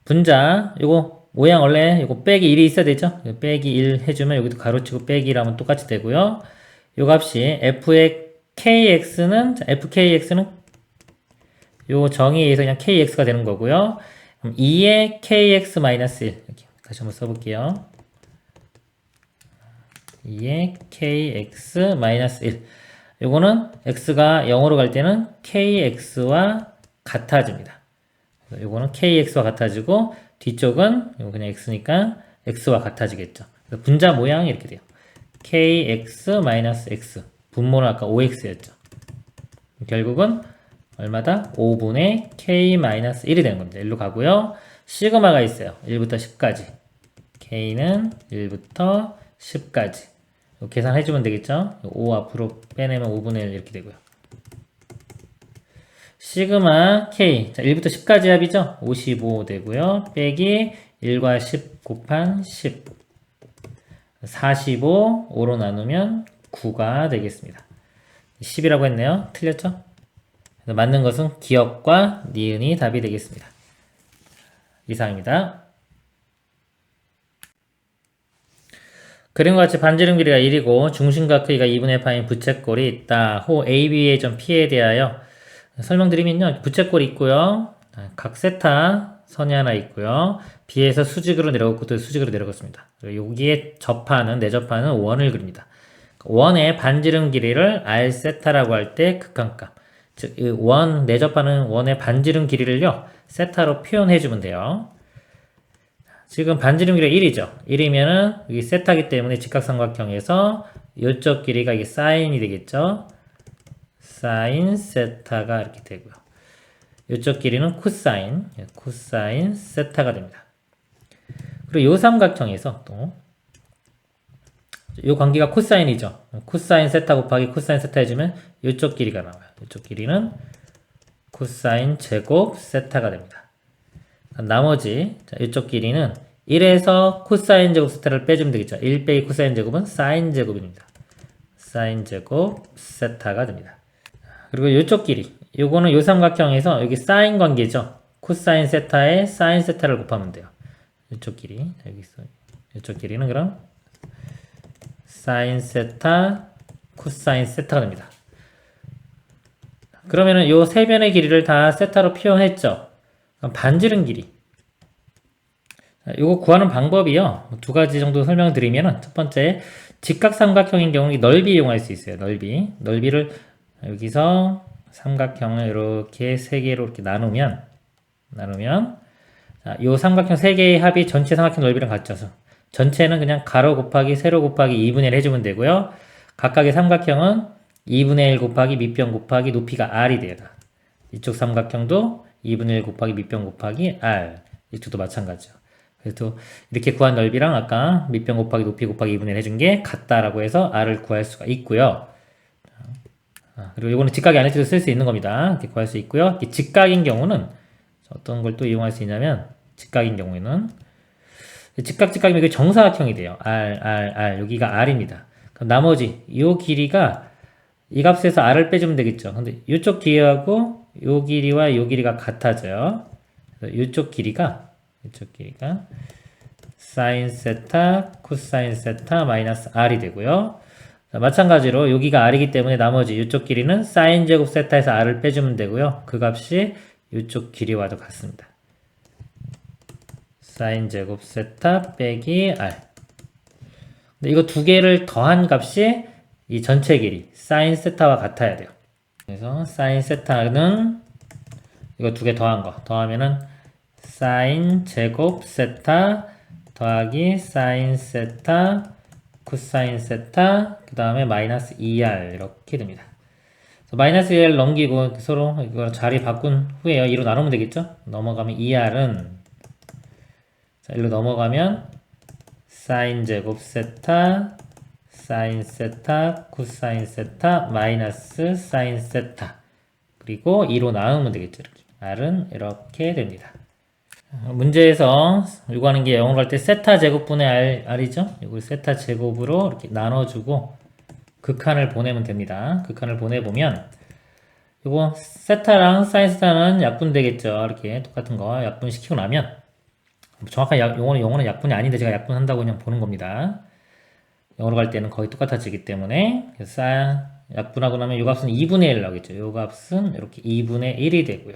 분자 요거 모양 원래 요거 빼기 1이 있어야 되죠. 빼기 1 해주면 여기도 가로치고 빼기 1하면 똑같이 되고요. 요 값이 f의 kx는 fkx는 요 정의에 의해서 그냥 kx가 되는 거고요. 그럼 2의 kx-1 이렇게 다시 한번 써볼게요. 2의 kx-1 요거는 x가 0으로 갈 때는 kx와 같아집니다. 요거는 kx와 같아지고 뒤쪽은 요거 그냥 x니까 x와 같아지겠죠. 분자 모양이 이렇게 돼요. kx-x 분모는 아까 5x였죠. 결국은 얼마다? 5분의 k-1이 되는 겁니다. 1로 가고요. 시그마가 있어요. 1부터 10까지. k는 1부터 10까지. 계산해주면 되겠죠? 5 앞으로 빼내면 5분의 1 이렇게 되고요. 시그마 k. 자, 1부터 10까지 합이죠? 55 되고요. 빼기 1과 10 곱한 10. 45, 5로 나누면 9가 되겠습니다. 10이라고 했네요. 틀렸죠? 맞는 것은 기억과 니은이 답이 되겠습니다. 이상입니다. 그림과 같이 반지름 길이가 1이고 중심과 크기가 2분의 파인 부채꼴이 있다. 호 AB의 점 P에 대하여 설명드리면요. 부채꼴이 있고요. 각 세타 선이 하나 있고요. B에서 수직으로 내려갔고 또 수직으로 내려갔습니다. 여기에 접하는 내접하는 원을 그립니다. 원의 반지름 길이를 R 세타라고 할 때 극한값. 즉, 원 내접하는 원의 반지름 길이를요. 세타로 표현해 주면 돼요. 지금 반지름 길이가 1이죠. 1이면은 여기 세타기 때문에 직각삼각형에서 이쪽 길이가 이게 사인이 되겠죠. 사인 세타가 이렇게 되고요. 이쪽 길이는 코사인 세타가 됩니다. 그리고 이 삼각형에서 또 이 관계가 코사인이죠. 코사인 세타 곱하기 코사인 세타 해주면 이쪽 길이가 나와요. 이쪽 길이는 코사인 제곱 세타가 됩니다. 나머지 이쪽 길이는 1에서 코사인 제곱 세타를 빼주면 되겠죠. 1 빼기 코사인 제곱은 사인 제곱입니다. 사인 제곱 세타가 됩니다. 그리고 이쪽 길이 요거는 요 삼각형에서 여기 사인 관계죠. 코사인 세타에 사인 세타를 곱하면 돼요. 이쪽 길이 여기 있어요. 이쪽 길이는 그럼 사인 세타 코사인 세타가 됩니다. 그러면은 요 세 변의 길이를 다 세타로 표현했죠. 그럼 반지름 길이 요거 구하는 방법이요. 두 가지 정도 설명드리면은 첫 번째 직각삼각형인 경우는 넓이 이용할 수 있어요. 넓이를 여기서 삼각형을 이렇게 세 개로 이렇게 나누면 자, 요 삼각형 세 개의 합이 전체 삼각형 넓이랑 같죠. 전체는 그냥 가로 곱하기 세로 곱하기 2분의 1 해주면 되고요. 각각의 삼각형은 2분의 1 곱하기 밑변 곱하기 높이가 r이 돼요. 이쪽 삼각형도 2분의 1 곱하기 밑변 곱하기 r. 이쪽도 마찬가지죠. 그래서 이렇게 구한 넓이랑 아까 밑변 곱하기 높이 곱하기 2분의 1 해준 게 같다라고 해서 r을 구할 수가 있고요. 그리고 이거는 직각이 아닐 때도 쓸 수 있는 겁니다. 이렇게 구할 수 있고요. 직각인 경우는 어떤 걸 또 이용할 수 있냐면 직각인 경우에는 직각이면 이게 정사각형이 돼요. r 여기가 r입니다. 그럼 나머지 이 길이가 이 값에서 r을 빼주면 되겠죠. 근데 이쪽 길이하고 이 길이와 이 길이가 같아져요. 이쪽 길이가 사인 세타 코사인 세타 마이너스 r이 되고요. 마찬가지로 여기가 r이기 때문에 나머지 이쪽 길이는 사인 제곱 세타에서 r을 빼주면 되고요. 그 값이 이쪽 길이와도 같습니다. 사인 제곱 세타 빼기 r. 근데 이거 두 개를 더한 값이 이 전체 길이 사인 세타와 같아야 돼요. 그래서 사인 세타는 이거 두 개 더한 거 더하면은 사인 제곱 세타 더하기 사인 세타 코사인 세타 그 다음에 마이너스 2r 이렇게 됩니다. 마이너스 2r 넘기고 서로 이거 자리 바꾼 후에요. 2로 나누면 되겠죠? 넘어가면 2r은 자, 1로 넘어가면 사인 제곱 세타 사인 세타 코사인 세타 마이너스 사인 세타 그리고 2로 나누면 되겠죠. 이렇게. r은 이렇게 됩니다. 문제에서 요구하는 게 영어로 할 때 세타 제곱분의 r이죠. 이걸 세타 제곱으로 이렇게 나눠주고 극한을 보내면 됩니다. 극한을 보내보면 요거 세타랑 사인 세타는 약분되겠죠. 이렇게 똑같은 거 약분시키고 나면 정확한 용어는 약분이 아닌데 제가 약분한다고 그냥 보는 겁니다. 영어로 갈 때는 거의 똑같아지기 때문에 약분하고 나면 요 값은 2분의 1 나오겠죠. 요 값은 이렇게 2분의 1이 되고요.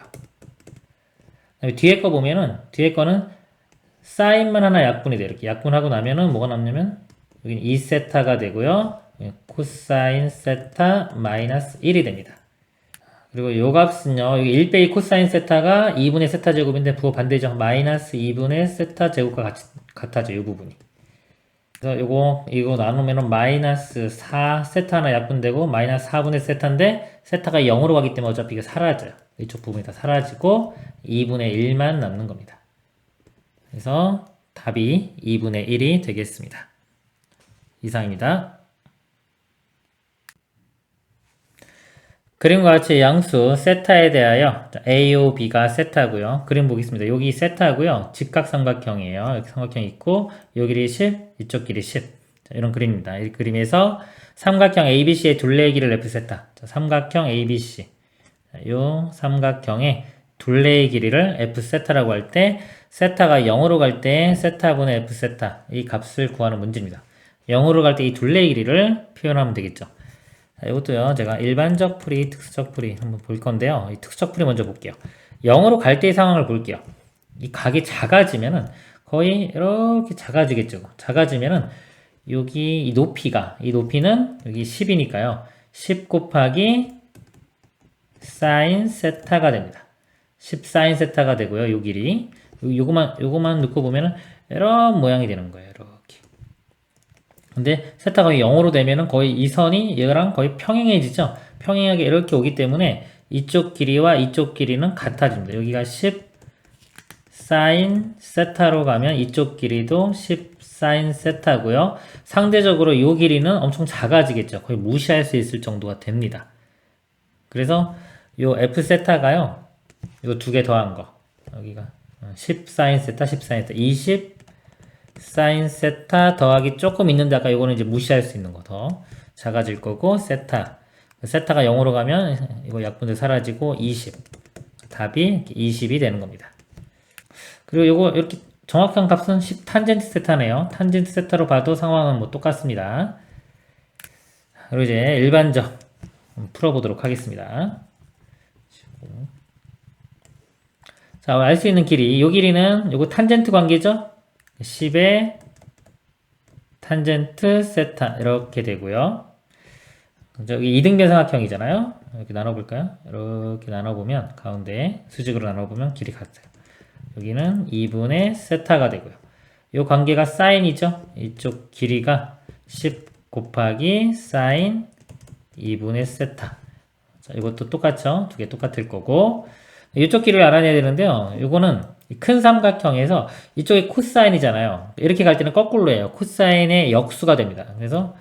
그다음에 뒤에 거 보면은 뒤에 거는 사인만 하나 약분이 돼요. 이렇게 약분하고 나면은 뭐가 남냐면 여기는 2세타가 되고요. 코사인 세타 마이너스 1이 됩니다. 그리고 요 값은요, 여기 1 빼기 코사인 세타가 2분의 세타 제곱인데 부호 반대죠. 마이너스 2분의 세타 제곱과 같아져, 이 부분이. 그래서 이거 나누면은 마이너스 4 세타 하나 약분되고 마이너스 4분의 세타인데 세타가 0으로 가기 때문에 어차피 이게 사라져요. 이쪽 부분이 다 사라지고 2분의 1만 남는 겁니다. 그래서 답이 2분의 1이 되겠습니다. 이상입니다. 그림과 같이 양수 세타에 대하여 A, O, B가 세타고요. 그림 보겠습니다. 여기 세타고요. 직각삼각형이에요. 여기 삼각형이 있고 요 길이 10, 이쪽 길이 10. 자, 이런 그림입니다. 이 그림에서 삼각형 ABC의 둘레의 길을 F 세타. 자, 삼각형 ABC. 자, 요 삼각형의 둘레의 길이를 F 세타라고 할 때 세타가 0으로 갈 때 세타분의 F 세타 이 값을 구하는 문제입니다. 0으로 갈 때 이 둘레의 길이를 표현하면 되겠죠. 자, 이것도요, 제가 일반적 풀이, 특수적 풀이 한번 볼 건데요. 이 특수적 풀이 먼저 볼게요. 0으로 갈 때의 상황을 볼게요. 이 각이 작아지면은 거의 이렇게 작아지겠죠. 작아지면은 여기 이 높이는 여기 10이니까요. 10 곱하기 사인 세타가 됩니다. 10 사인 세타가 되고요. 요 길이. 요거만 넣고 보면은 이런 모양이 되는 거예요. 이렇게. 근데 세타가 0으로 되면은 거의 이 선이 얘랑 거의 평행해지죠. 평행하게 이렇게 오기 때문에 이쪽 길이와 이쪽 길이는 같아집니다. 여기가 10 사인 세타로 가면 이쪽 길이도 10 사인 세타고요. 상대적으로 이 길이는 엄청 작아지겠죠. 거의 무시할 수 있을 정도가 됩니다. 그래서 요 F 세타가요. 이거 두 개 더한 거. 여기가 10 사인 세타, 10 사인 세타, 20 사인 세타 더하기 조금 있는데 아까 이거는 이제 무시할 수 있는 거 더 작아질 거고 세타가 0으로 가면 이거 약분돼 사라지고 20 답이 20이 되는 겁니다. 그리고 이거 이렇게 정확한 값은 10 탄젠트 세타네요. 탄젠트 세타로 봐도 상황은 뭐 똑같습니다. 그리고 이제 일반적 풀어보도록 하겠습니다. 자, 알 수 있는 길이 이 길이는 요거 탄젠트 관계죠. 10의 탄젠트 세타 이렇게 되고요. 저기 이등변 삼각형이잖아요. 이렇게 나눠볼까요? 이렇게 나눠보면 가운데 수직으로 나눠보면 길이 같아요. 여기는 2분의 세타가 되고요. 이 관계가 사인이죠. 이쪽 길이가 10 곱하기 사인 2분의 세타. 자, 이것도 똑같죠. 두 개 똑같을 거고 이쪽 길이를 알아내야 되는데요. 이거는 큰 삼각형에서 이쪽이 코사인이잖아요. 이렇게 갈 때는 거꾸로 해요. 코사인의 역수가 됩니다. 그래서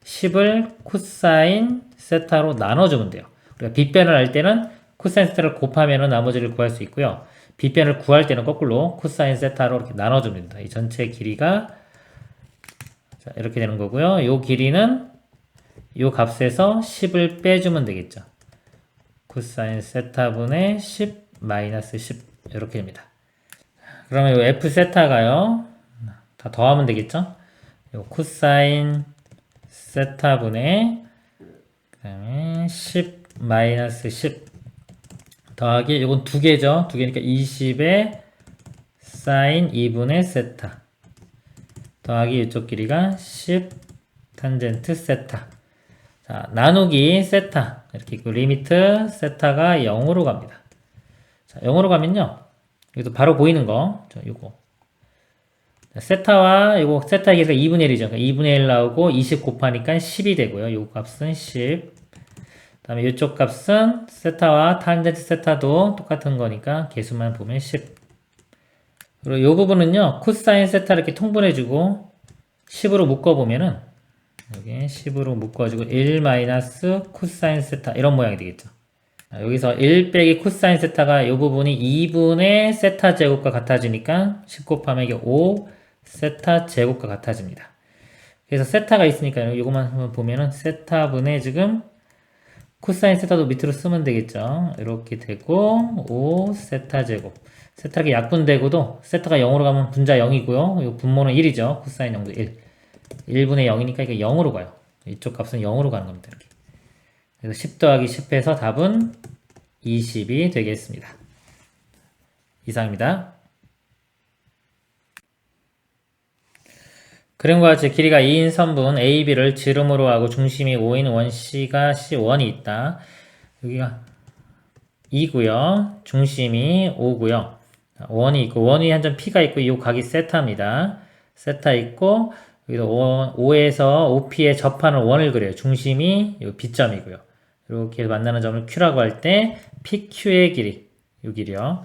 10을 코사인 세타로 나눠주면 돼요. 우리가 빗변을 할 때는 코사인 세타를 곱하면 나머지를 구할 수 있고요. 빗변을 구할 때는 거꾸로 코사인 세타로 이렇게 나눠주면 됩니다. 이 전체 길이가 자, 이렇게 되는 거고요. 이 길이는 이 값에서 10을 빼주면 되겠죠. 코사인 세타분의 10 마이너스 10 이렇게 됩니다. 그러면 이 F 세타가요. 다 더하면 되겠죠? 요 코사인 세타분의 그다음에 10 마이너스 10 더하기 이건 두 개죠. 두 개니까 20의 사인 2분의 세타 더하기 이쪽 길이가 10 탄젠트 세타. 자, 나누기 세타 이렇게 있고 리미트 세타가 0으로 갑니다. 자, 0으로 가면요. 여기도 바로 보이는 거, 요거. 세타와 요거 세타의 길이가 2분의 1이죠. 그러니까 2분의 1 나오고 20 곱하니까 10이 되고요. 요 값은 10. 그다음에 이쪽 값은 세타와 탄젠트 세타도 똑같은 거니까 개수만 보면 10. 그리고 요 부분은요. 코사인 세타 이렇게 통분해주고 10으로 묶어보면은 여기 10으로 묶어주고 1 마이너스 코사인 세타 이런 모양이 되겠죠. 여기서 1 빼기 코사인 세타가 이 부분이 2분의 세타 제곱과 같아지니까 10 곱하면 이게 5 세타 제곱과 같아집니다. 그래서 세타가 있으니까 이것만 한번 보면은 세타분의 지금 코사인 세타도 밑으로 쓰면 되겠죠. 이렇게 되고 5 세타 제곱. 세타가 약분되고도 세타가 0으로 가면 분자 0이고요. 이 분모는 1이죠. 코사인 0도 1. 1분의 0이니까 이게 0으로 가요. 이쪽 값은 0으로 가는 겁니다. 이렇게. 그래서 10 더하기 10 해서 답은 20이 되겠습니다. 이상입니다. 그림과 같이 길이가 2인 선분 AB를 지름으로 하고 중심이 5인 원C가 C1이 있다. 여기가 2고요. 중심이 5고요. 원이 있고 원이 한 점 P가 있고 이 각이 세타입니다. 세타 있고 여기서 5에서 OP에 접하는 원을 그려요. 중심이 이 B점이고요. 이렇게 만나는 점을 Q라고 할 때 PQ의 길이, 이 길이요.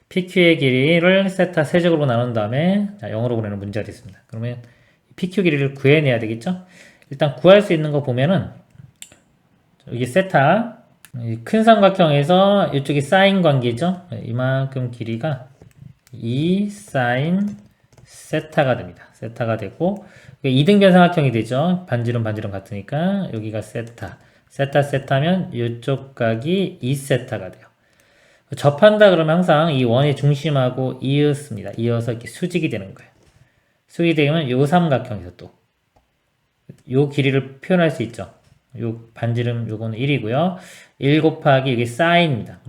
PQ의 길이를 세타 세제곱으로 나눈 다음에 0으로 보내는 문제가 됐습니다. 그러면 PQ 길이를 구해내야 되겠죠? 일단 구할 수 있는 거 보면은 여기 세타 큰 삼각형에서 이쪽이 사인 관계죠? 이만큼 길이가 2 사인 세타가 됩니다. 세타가 되고 2등변 삼각형이 되죠. 반지름 같으니까 여기가 세타. 세타면 이쪽 각이 2세타가 돼요. 접한다 그러면 항상 이 원의 중심하고 이었습니다. 이어서 이렇게 수직이 되는 거예요. 수직이 되면 요 삼각형에서 또 요 길이를 표현할 수 있죠. 요 반지름 요거는 1이고요. 1 곱하기 여기 사인입니다.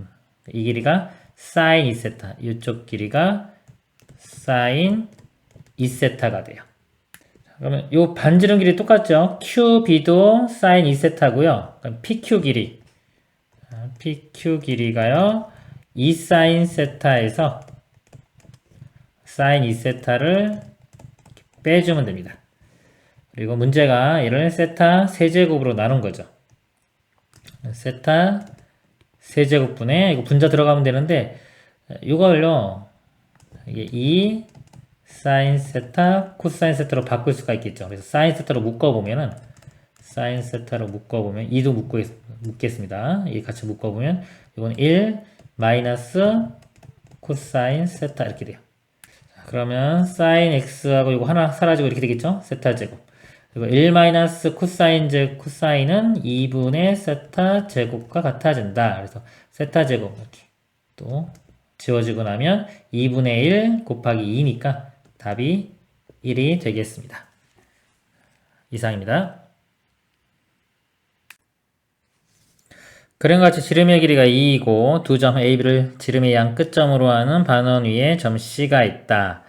이 길이가 사인 2세타. 이쪽 길이가 사인 2세타가 돼요. 그러면 요 반지름 길이 똑같죠? QB도 사인 2세타고요. 그럼 PQ 길이. PQ 길이가요. 2 사인 세타에서 사인 2세타를 빼주면 됩니다. 그리고 문제가 얘를 세타 세제곱으로 나눈 거죠. 세타 세제곱분에 이거 분자 들어가면 되는데 이걸요 이게 2 사인 세타 코사인 세타로 바꿀 수가 있겠죠. 그래서 사인 세타로 묶어보면은 사인 세타로 묶어보면 2도 묶겠습니다. 이 같이 묶어보면 이건 1 마이너스 코사인 세타 이렇게 돼요. 그러면 사인 x하고 이거 하나 사라지고 이렇게 되겠죠? 세타 제곱. 그리고 1 마이너스 코사인 제곱, 코사인은 2분의 세타 제곱과 같아진다. 그래서 세타 제곱 이렇게 또 지워지고 나면 2분의 1 곱하기 2니까 답이 1이 되겠습니다. 이상입니다. 그림과 같이 지름의 길이가 2이고 두 점 AB를 지름의 양 끝점으로 하는 반원 위에 점 C가 있다.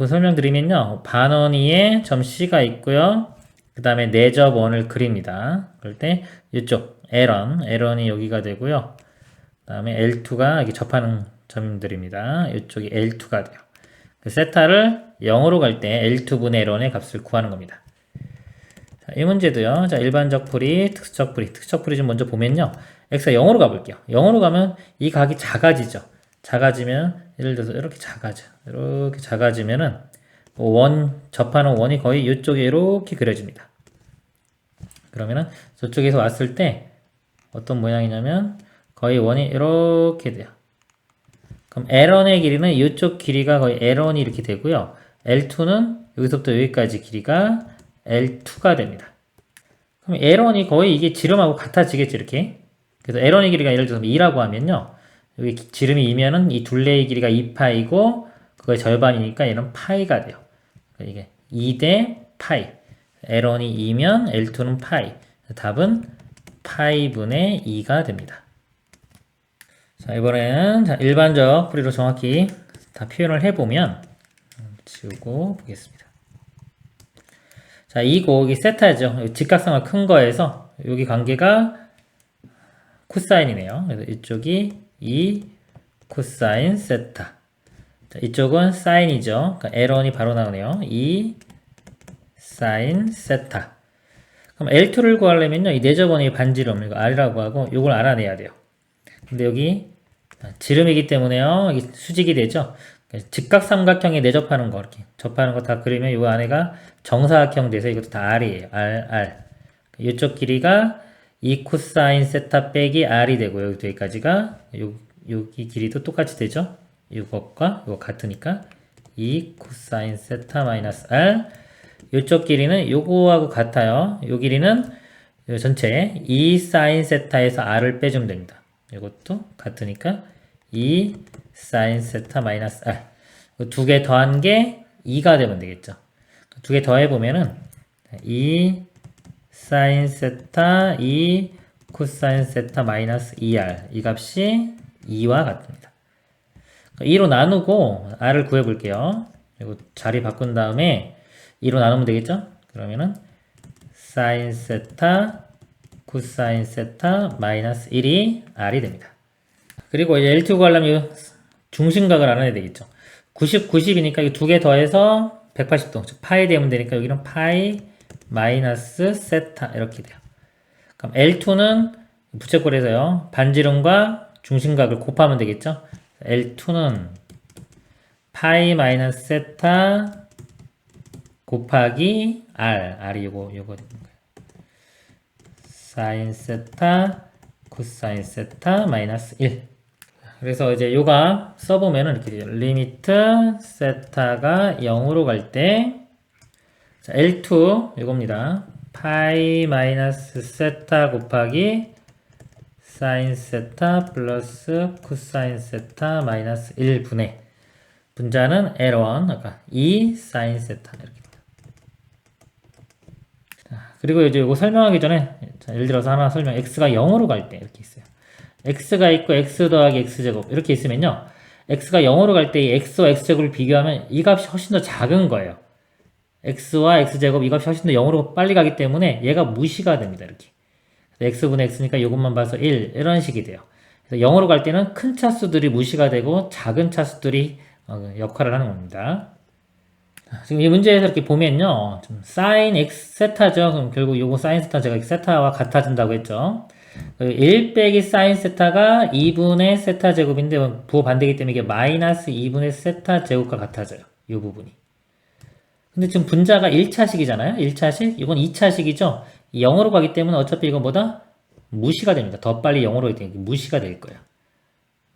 설명드리면요. 반원 위에 점 C가 있고요. 그 다음에 내접 원을 그립니다. 그럴 때 이쪽 L1이 여기가 되고요. 그 다음에 L2가 여기 접하는 점들입니다. 이쪽이 L2가 돼요. 세타를 0으로 갈 때 L2분의 L1의 값을 구하는 겁니다. 자, 이 문제도요. 자, 일반적 풀이, 특수적 풀이 좀 먼저 보면요. x가 0으로 가볼게요. 0으로 가면 이 각이 작아지죠. 작아지면 예를 들어서 이렇게 작아져. 이렇게 작아지면은 접하는 원이 거의 이쪽에 이렇게 그려집니다. 그러면은 저쪽에서 왔을 때 어떤 모양이냐면 거의 원이 이렇게 돼요. 그럼 L1의 길이는 이쪽 길이가 거의 L1이 이렇게 되고요. L2는 여기서부터 여기까지 길이가 L2가 됩니다. 그럼 L1이 거의 이게 지름하고 같아지겠죠, 이렇게. 그래서 L1의 길이가 예를 들어서 2라고 하면요. 여기 지름이 2면은 이 둘레의 길이가 2파이고, 그거의 절반이니까 얘는 파이가 돼요. 그러니까 이게 2대 파이. L1이 2면 L2는 파이. 답은 파이분의 2가 됩니다. 자, 이번에는 일반적 풀이로 정확히 다 표현을 해보면, 지우고 보겠습니다. 자, 이 곡이 세타죠. 직각상을 큰 거에서 여기 관계가 코사인이네요. 그래서 이쪽이 2 코사인 세타. 자, 이쪽은 사인이죠. 그러니까 L1이 바로 나오네요. 2 사인 세타. 그럼 L2를 구하려면요. 이 내접원의 반지름, 이거 R이라고 하고 이걸 알아내야 돼요. 근데 여기 지름이기 때문에요. 여기 수직이 되죠. 직각삼각형에 내접하는 거 이렇게 접하는 거 다 그리면 이 안에가 정사각형 돼서 이것도 다 R이에요. R. 이쪽 길이가 2 코사인 세타 빼기 R이 되고요. 여기까지가 여기 길이도 똑같이 되죠. 이것과 이거 같으니까 2 코사인 세타 마이너스 R. 이쪽 길이는 요거하고 같아요. 요 길이는 요 전체 2 사인 세타에서 R을 빼주면 됩니다. 이것도 같으니까 2 사인 세타 마이너스 R. 두 개 더한 게 2가 되면 되겠죠. 두 개 더해보면은 2 사인 세타 2 코사인 세타 마이너스 2r 이 값이 2와 같습니다. 2로 나누고 r을 구해볼게요. 그리고 자리 바꾼 다음에 2로 나누면 되겠죠? 그러면은 사인 세타 코사인 세타 마이너스 1이 r이 됩니다. 그리고 이제 L2 구하려면 중심각을 알아내야 되겠죠. 90, 90이니까 이 두 개 더해서 180도, 즉 파이 되면 되니까 여기는 파이 마이너스 세타 이렇게 돼요. 그럼 L2는 부채꼴에서요. 반지름과 중심각을 곱하면 되겠죠. L2는 파이 마이너스 세타 곱하기 R이 요거 되는 거예요. 사인 세타 코사인 세타 마이너스 1. 그래서 이제 요가 써보면은 이렇게 돼요. 리미트 세타가 0으로 갈 때 자, L2 이겁니다. 파이 마이너스 세타 곱하기 사인 세타 플러스 코사인 세타 마이너스 1분의 분자는 L1 아까 2 사인 세타 이렇게 됩니다. 자, 그리고 이제 이거 설명하기 전에 자, 예를 들어서 하나 설명 x가 0으로 갈 때 이렇게 있어요. x가 있고 x 더하기 x제곱 이렇게 있으면요. x가 0으로 갈 때 이 x와 x제곱을 비교하면 이 값이 훨씬 더 작은 거예요. x와 x제곱 이 값이 훨씬 더 0으로 빨리 가기 때문에 얘가 무시가 됩니다. 이렇게 x분의 x니까 이것만 봐서 1 이런 식이 돼요. 그래서 0으로 갈 때는 큰 차수들이 무시가 되고 작은 차수들이 역할을 하는 겁니다. 지금 이 문제에서 이렇게 보면요. 좀 사인 x 세타죠. 그럼 결국 요거 사인 세타 제가 세타와 같아진다고 했죠. 1 빼기 사인 세타가 2분의 세타 제곱인데 부호 반대이기 때문에 이게 마이너스 2분의 세타 제곱과 같아져요. 이 부분이. 근데 지금 분자가 1차식이잖아요. 1차식. 이건 2차식이죠. 0으로 가기 때문에 어차피 이건 뭐다? 무시가 됩니다. 더 빨리 0으로 가기 때문에 무시가 될 거예요.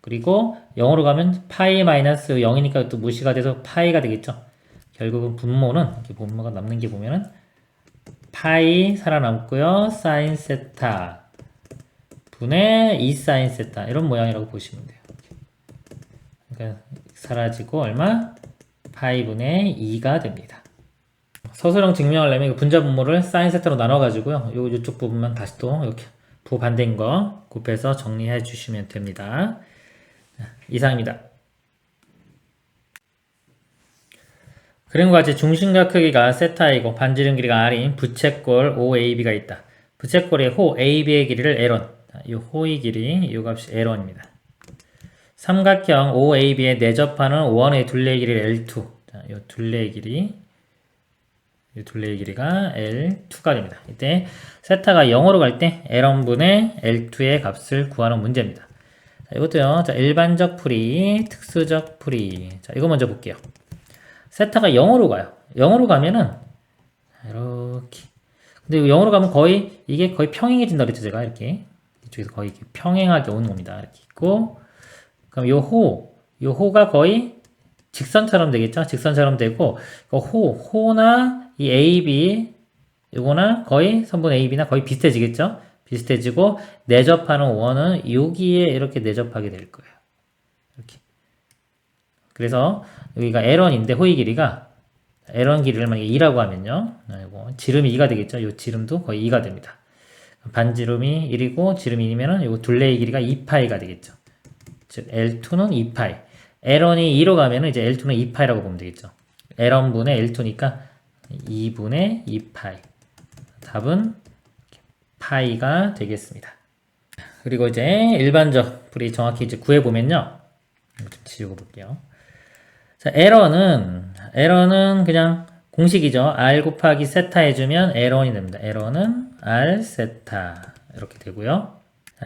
그리고 0으로 가면 파이 마이너스 0이니까 또 무시가 돼서 파이가 되겠죠. 결국은 분모는 이렇게 분모가 남는 게 보면은 파이 살아남고요. 사인 세타 분의 2 사인 세타 이런 모양이라고 보시면 돼요. 그러니까 사라지고 얼마? 파이 분의 2가 됩니다. 서술형 증명하려면 이 분자 분모를 사인 세타로 나눠가지고요. 요쪽 부분만 다시 또 이렇게 부호 반대인 거 곱해서 정리해 주시면 됩니다. 이상입니다. 그림과 같이 중심각 크기가 세타이고 반지름 길이가 r인 부채꼴 OAB가 있다. 부채꼴의 호 AB의 길이를 L1. 이 호의 길이 이 값이 L1입니다. 삼각형 OAB에 내접하는 원의 둘레의 길이를 L2. 자, 이 둘레의 길이 이 둘레의 길이가 L2가 됩니다. 이때 세타가 0으로 갈 때 L1분의 L2의 값을 구하는 문제입니다. 자, 이것도요. 자, 일반적 풀이, 특수적 풀이. 자, 이거 먼저 볼게요. 세타가 0으로 가요. 0으로 가면은 이렇게. 근데 0으로 가면 거의 이게 거의 평행해진다 그랬죠, 제가 이렇게. 이쪽에서 거의 이렇게 평행하게 오는 겁니다. 이렇게 있고. 그럼 요 호가 거의 직선처럼 되겠죠? 직선처럼 되고, 호나 이 AB, 요거나 거의 선분 AB나 거의 비슷해지겠죠? 비슷해지고, 내접하는 원은 여기에 이렇게 내접하게 될 거예요. 이렇게. 그래서 여기가 L1인데 호의 길이가 L1 길이를 만약에 2라고 하면요. 이거 지름이 2가 되겠죠? 요 지름도 거의 2가 됩니다. 반지름이 1이고 지름이 2면은 요 둘레의 길이가 2파이가 되겠죠. 즉 L2는 2파이. L1이 2로 가면은 이제 L2는 2파이라고 보면 되겠죠. L1분의 L2니까 2분의 2파이. 답은 파이가 되겠습니다. 그리고 이제 일반적 풀이 정확히 이제 구해보면요. 좀 지우고 볼게요. 자, L1은 그냥 공식이죠. R 곱하기 세타 해주면 L1이 됩니다. L1은 R 세타. 이렇게 되고요.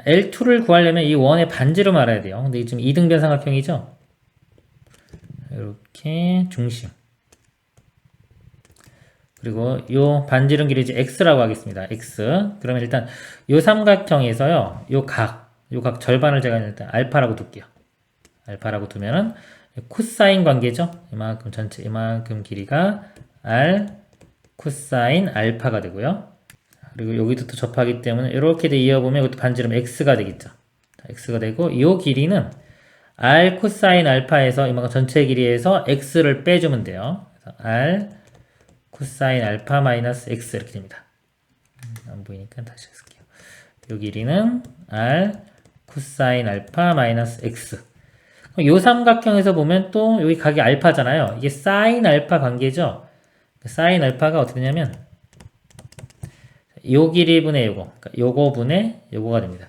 L2를 구하려면 이 원의 반지름 알아야 돼요. 근데 지금 2등변 삼각형이죠. 이렇게 중심. 그리고 요 반지름 길이 이제 x라고 하겠습니다. x. 그러면 일단 요 삼각형에서요. 요 각 절반을 제가 일단 알파라고 둘게요. 알파라고 두면은 코사인 관계죠. 이만큼 전체 이만큼 길이가 r 코사인 알파가 되고요. 그리고 여기도 또 접하기 때문에 이렇게 이어보면 이것도 반지름 x가 되겠죠. x가 되고 이 길이는 r 코사인 알파에서 이만큼 전체 길이에서 x를 빼주면 돼요. 그래서 r 코사인 알파 마이너스 x 이렇게 됩니다. 안 보이니까 다시 쓸게요. 요 길이는 r 코사인 알파 마이너스 x. 요 삼각형에서 보면 또 여기 각이 알파잖아요. 이게 사인 알파 관계죠. 사인 알파가 어떻게 되냐면 요 길이 분의 요거, 그러니까 요거 분의 요거가 됩니다.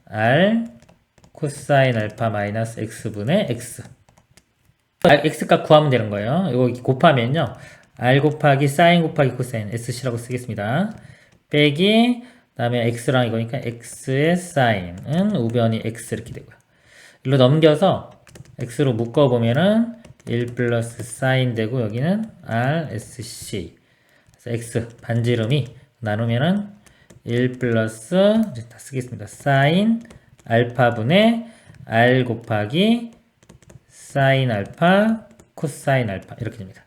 r 코사인 알파 마이너스 x 분의 x. x값 구하면 되는 거예요. 이거 곱하면요. r 곱하기 사인 곱하기 코사인 sc라고 쓰겠습니다. 빼기 그다음에 x랑 이거니까 x의 사인은 우변이 x 이렇게 되고요. 일로 넘겨서 x로 묶어보면은 1 플러스 사인 되고 여기는 rsc. 그래서 x 반지름이 나누면은 1 플러스 다 쓰겠습니다. 사인 알파분의 r 곱하기 사인 알파 코사인 알파 이렇게 됩니다.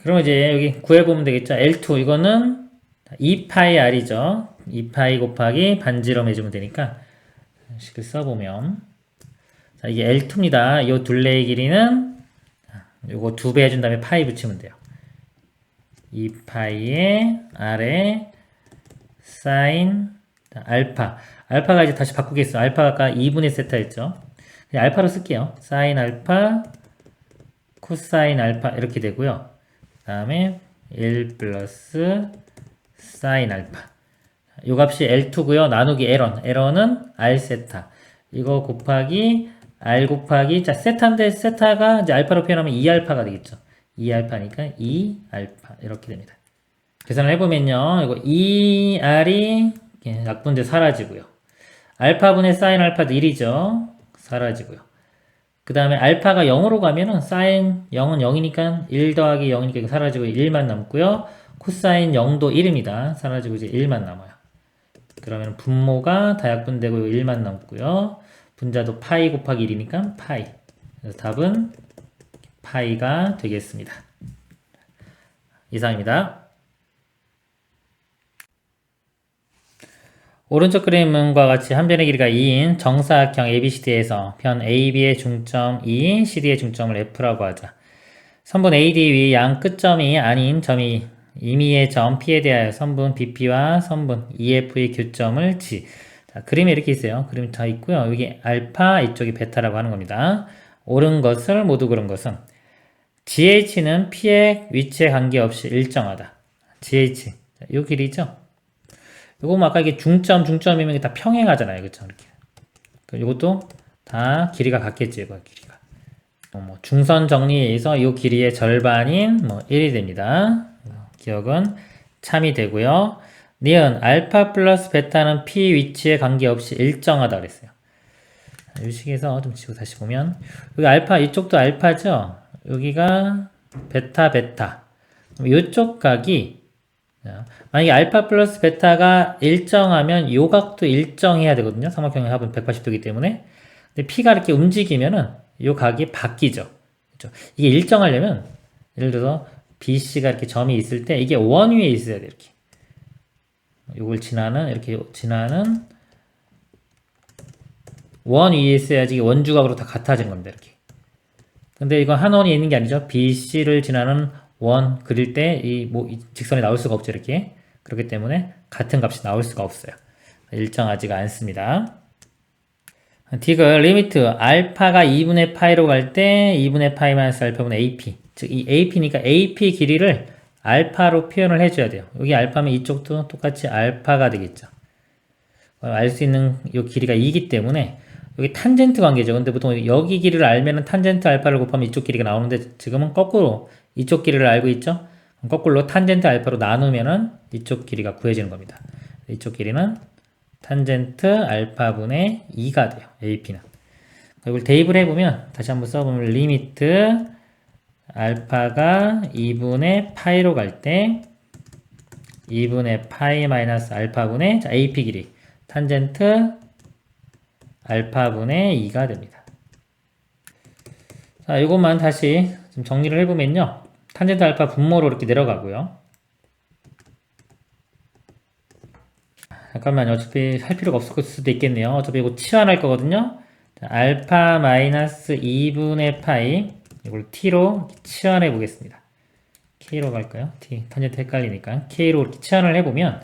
그럼 이제 여기 구해보면 되겠죠. L2 이거는 2파이 r이죠. 2파이 곱하기 반지름 해주면 되니까 식을 써보면 자, 이게 L2입니다. 이 둘레의 길이는 요거 2배 해준 다음에 파이 붙이면 돼요. 2파이의 r에 사인 알파. 알파가 이제 다시 바꾸겠어. 알파가 아까 2분의 세타였죠. 그냥 알파로 쓸게요. 사인 알파 코사인 알파 이렇게 되고요. 그 다음에 1 플러스 사인 알파. 요 값이 L2고요. 나누기 L1. L1은 R 세타. 이거 곱하기 R 곱하기 자 세타인데 세타가 이제 알파로 표현하면 2알파가 되겠죠. 2알파니까 2알파 이렇게 됩니다. 계산을 해보면요. 이거 2R이 약분돼 사라지고요. 알파분의 사인 알파도 1이죠. 사라지고요. 그 다음에 알파가 0으로 가면은 사인 0은 0이니까 1 더하기 0이니까 이거 사라지고 1만 남고요. 코사인 0도 1입니다. 사라지고 이제 1만 남아요. 그러면 분모가 다약분되고 1만 남고요. 분자도 파이 곱하기 1이니까 파이. 그래서 답은 파이가 되겠습니다. 이상입니다. 오른쪽 그림과 같이 한 변의 길이가 2인 정사각형 ABCD에서 편 AB의 중점 2, CD의 중점을 F라고 하자. 선분 AD 위 양 끝점이 아닌 점이 임의의 점 P에 대하여 선분 BP와 선분 EF의 교점을 G. 자, 그림이 이렇게 있어요. 그림이 다 있고요. 여기 알파, 이쪽이 베타라고 하는 겁니다. 옳은 것을 모두 그런 것은 GH는 P의 위치에 관계없이 일정하다. GH. 자, 요 길이죠. 요거 아까 이게 중점이면 이게 다 평행하잖아요. 그쵸? 이렇게. 요것도 다 길이가 같겠지, 이거 길이가. 중선 정리에 의해서 이 길이의 절반인 1이 됩니다. 기억은 참이 되고요. 니은 알파 플러스 베타는 P 위치에 관계없이 일정하다 그랬어요. 이 식에서 좀 지고 다시 보면 여기 알파 이쪽도 알파죠. 여기가 베타 이쪽 각이 만약에 알파 플러스 베타가 일정하면 요 각도 일정해야 되거든요. 삼각형의 합은 180도이기 때문에. 근데 P가 이렇게 움직이면은 요 각이 바뀌죠. 그렇죠? 이게 일정하려면 예를 들어서 BC가 이렇게 점이 있을 때 이게 원 위에 있어야 돼. 이렇게. 요걸 이렇게 지나는 원 위에 있어야지 원주각으로 다 같아지는 겁니다. 이렇게. 근데 이건 한 원이 있는 게 아니죠. BC를 지나는 원 그릴 때 이 직선이 나올 수가 없죠. 이렇게. 그렇기 때문에 같은 값이 나올 수가 없어요. 일정하지가 않습니다. 디귿 리미트 알파가 2분의 파이로 갈 때 2분의 파이 마이너스 알파분의 AP. 즉 이 AP니까 AP 길이를 알파로 표현을 해줘야 돼요. 여기 알파면 이쪽도 똑같이 알파가 되겠죠. 알 수 있는 이 길이가 2이기 때문에 여기 탄젠트 관계죠. 근데 보통 여기 길이를 알면은 탄젠트 알파를 곱하면 이쪽 길이가 나오는데 지금은 거꾸로 이쪽 길이를 알고 있죠. 거꾸로 탄젠트 알파로 나누면은 이쪽 길이가 구해지는 겁니다. 이쪽 길이는 탄젠트 알파분의 2가 돼요. AP는. 이걸 대입을 해보면 다시 한번 써보면 리미트 알파가 2분의 파이로 갈 때 2분의 파이 마이너스 알파분의 AP 길이 탄젠트 알파분의 2가 됩니다. 자, 이것만 다시 좀 정리를 해보면요. 탄젠트 알파 분모로 이렇게 내려가고요. 잠깐만요. 어차피 할 필요가 없을 수도 있겠네요. 어차피 이거 치환할 거거든요. 자, 알파 마이너스 2분의 파이 이걸 t로 치환해 보겠습니다. k로 갈까요? t 탄젠트 헷갈리니까 k로 이렇게 치환을 해보면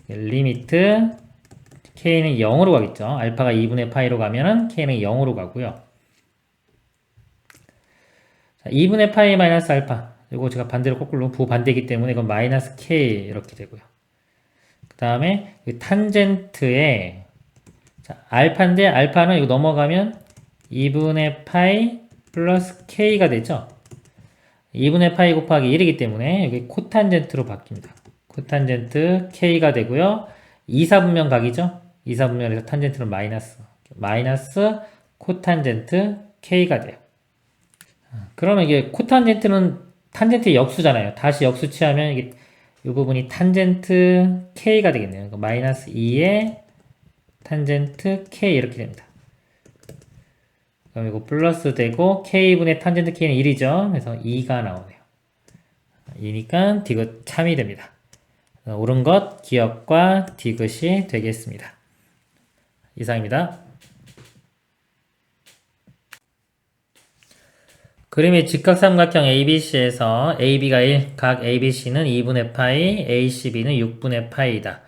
리미트 k는 0으로 가겠죠. 알파가 2분의 파이로 가면은 k는 0으로 가고요. 자, 2분의 파이 마이너스 알파. 이거 제가 반대로 거꾸로 부반대이기 때문에 이건 마이너스 k 이렇게 되고요. 그 다음에 탄젠트에 자, 알파인데 알파는 이거 넘어가면 2분의 파이 플러스 k가 되죠. 2분의 파이 곱하기 1이기 때문에 여기 코탄젠트로 바뀝니다. 코탄젠트 k가 되고요. 2사분면 각이죠. 2사분면에서 탄젠트는 마이너스 코탄젠트 k가 돼요. 그러면 이게 코탄젠트는 탄젠트의 역수잖아요. 다시 역수 취하면 이게 이 부분이 탄젠트 k가 되겠네요. 그러니까 마이너스 2의 탄젠트 k 이렇게 됩니다. 그럼 이거 플러스 되고 k분의 탄젠트 k는 1이죠. 그래서 2가 나오네요. 2니까 디귿 참이 됩니다. 옳은 것 기억과 디귿이 되겠습니다. 이상입니다. 그림의 직각삼각형 ABC에서 AB가 1, 각 ABC는 2분의 파이, ACB는 6분의 파이이다.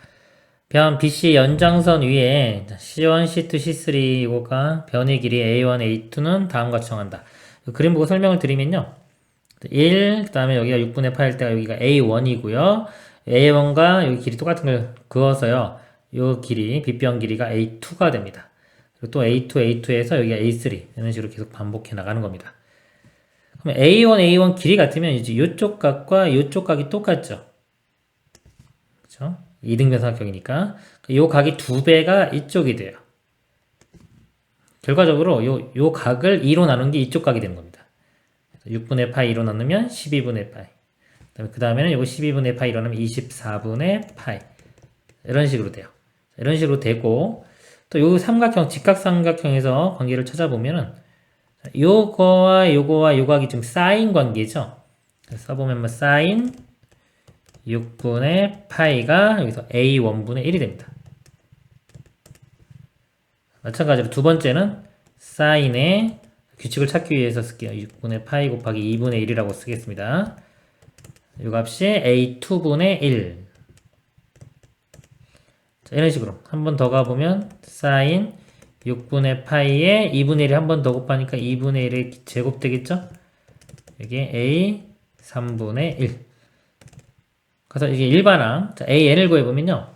변 BC 연장선 위에 C1, C2, C3 이거가 변의 길이 A1, A2는 다음과 정한다. 그림 보고 설명을 드리면요. 1, 그 다음에 여기가 6분의 파일 때가 여기가 A1이고요. A1과 여기 길이 똑같은 걸 그어서요. 요 길이, 빗변 길이가 A2가 됩니다. 그리고 또 A2, A2에서 여기가 A3 이런 식으로 계속 반복해 나가는 겁니다. 그럼 A1 길이 같으면 이제 요쪽 각과 요쪽 각이 똑같죠. 그쵸? 이등변 삼각형이니까 요 각이 2배가 이쪽이 돼요. 결과적으로 요 각을 2로 나눈 게 이쪽 각이 되는 겁니다. 6분의 파이 2로 나누면 12분의 파이. 그 다음에는 요거 12분의 파이 2로 나누면 24분의 파이. 이런 식으로 돼요. 이런 식으로 되고 또 요 삼각형, 직각삼각형에서 관계를 찾아보면은 요거와 요거와 요 각이 좀 사인 관계죠. 써보면 뭐 사인 6분의 파이가 여기서 A1분의 1이 됩니다. 마찬가지로 두 번째는 사인의 규칙을 찾기 위해서 쓸게요. 6분의 파이 곱하기 2분의 1이라고 쓰겠습니다. 이 값이 A2분의 1. 자, 이런 식으로 한 번 더 가보면 사인 6분의 파이에 2분의 1이 한 번 더 곱하니까 2분의 1의 제곱 되겠죠? 이게 A 3분의 1. 그래서 이게 일반항, 자, AN을 구해보면요.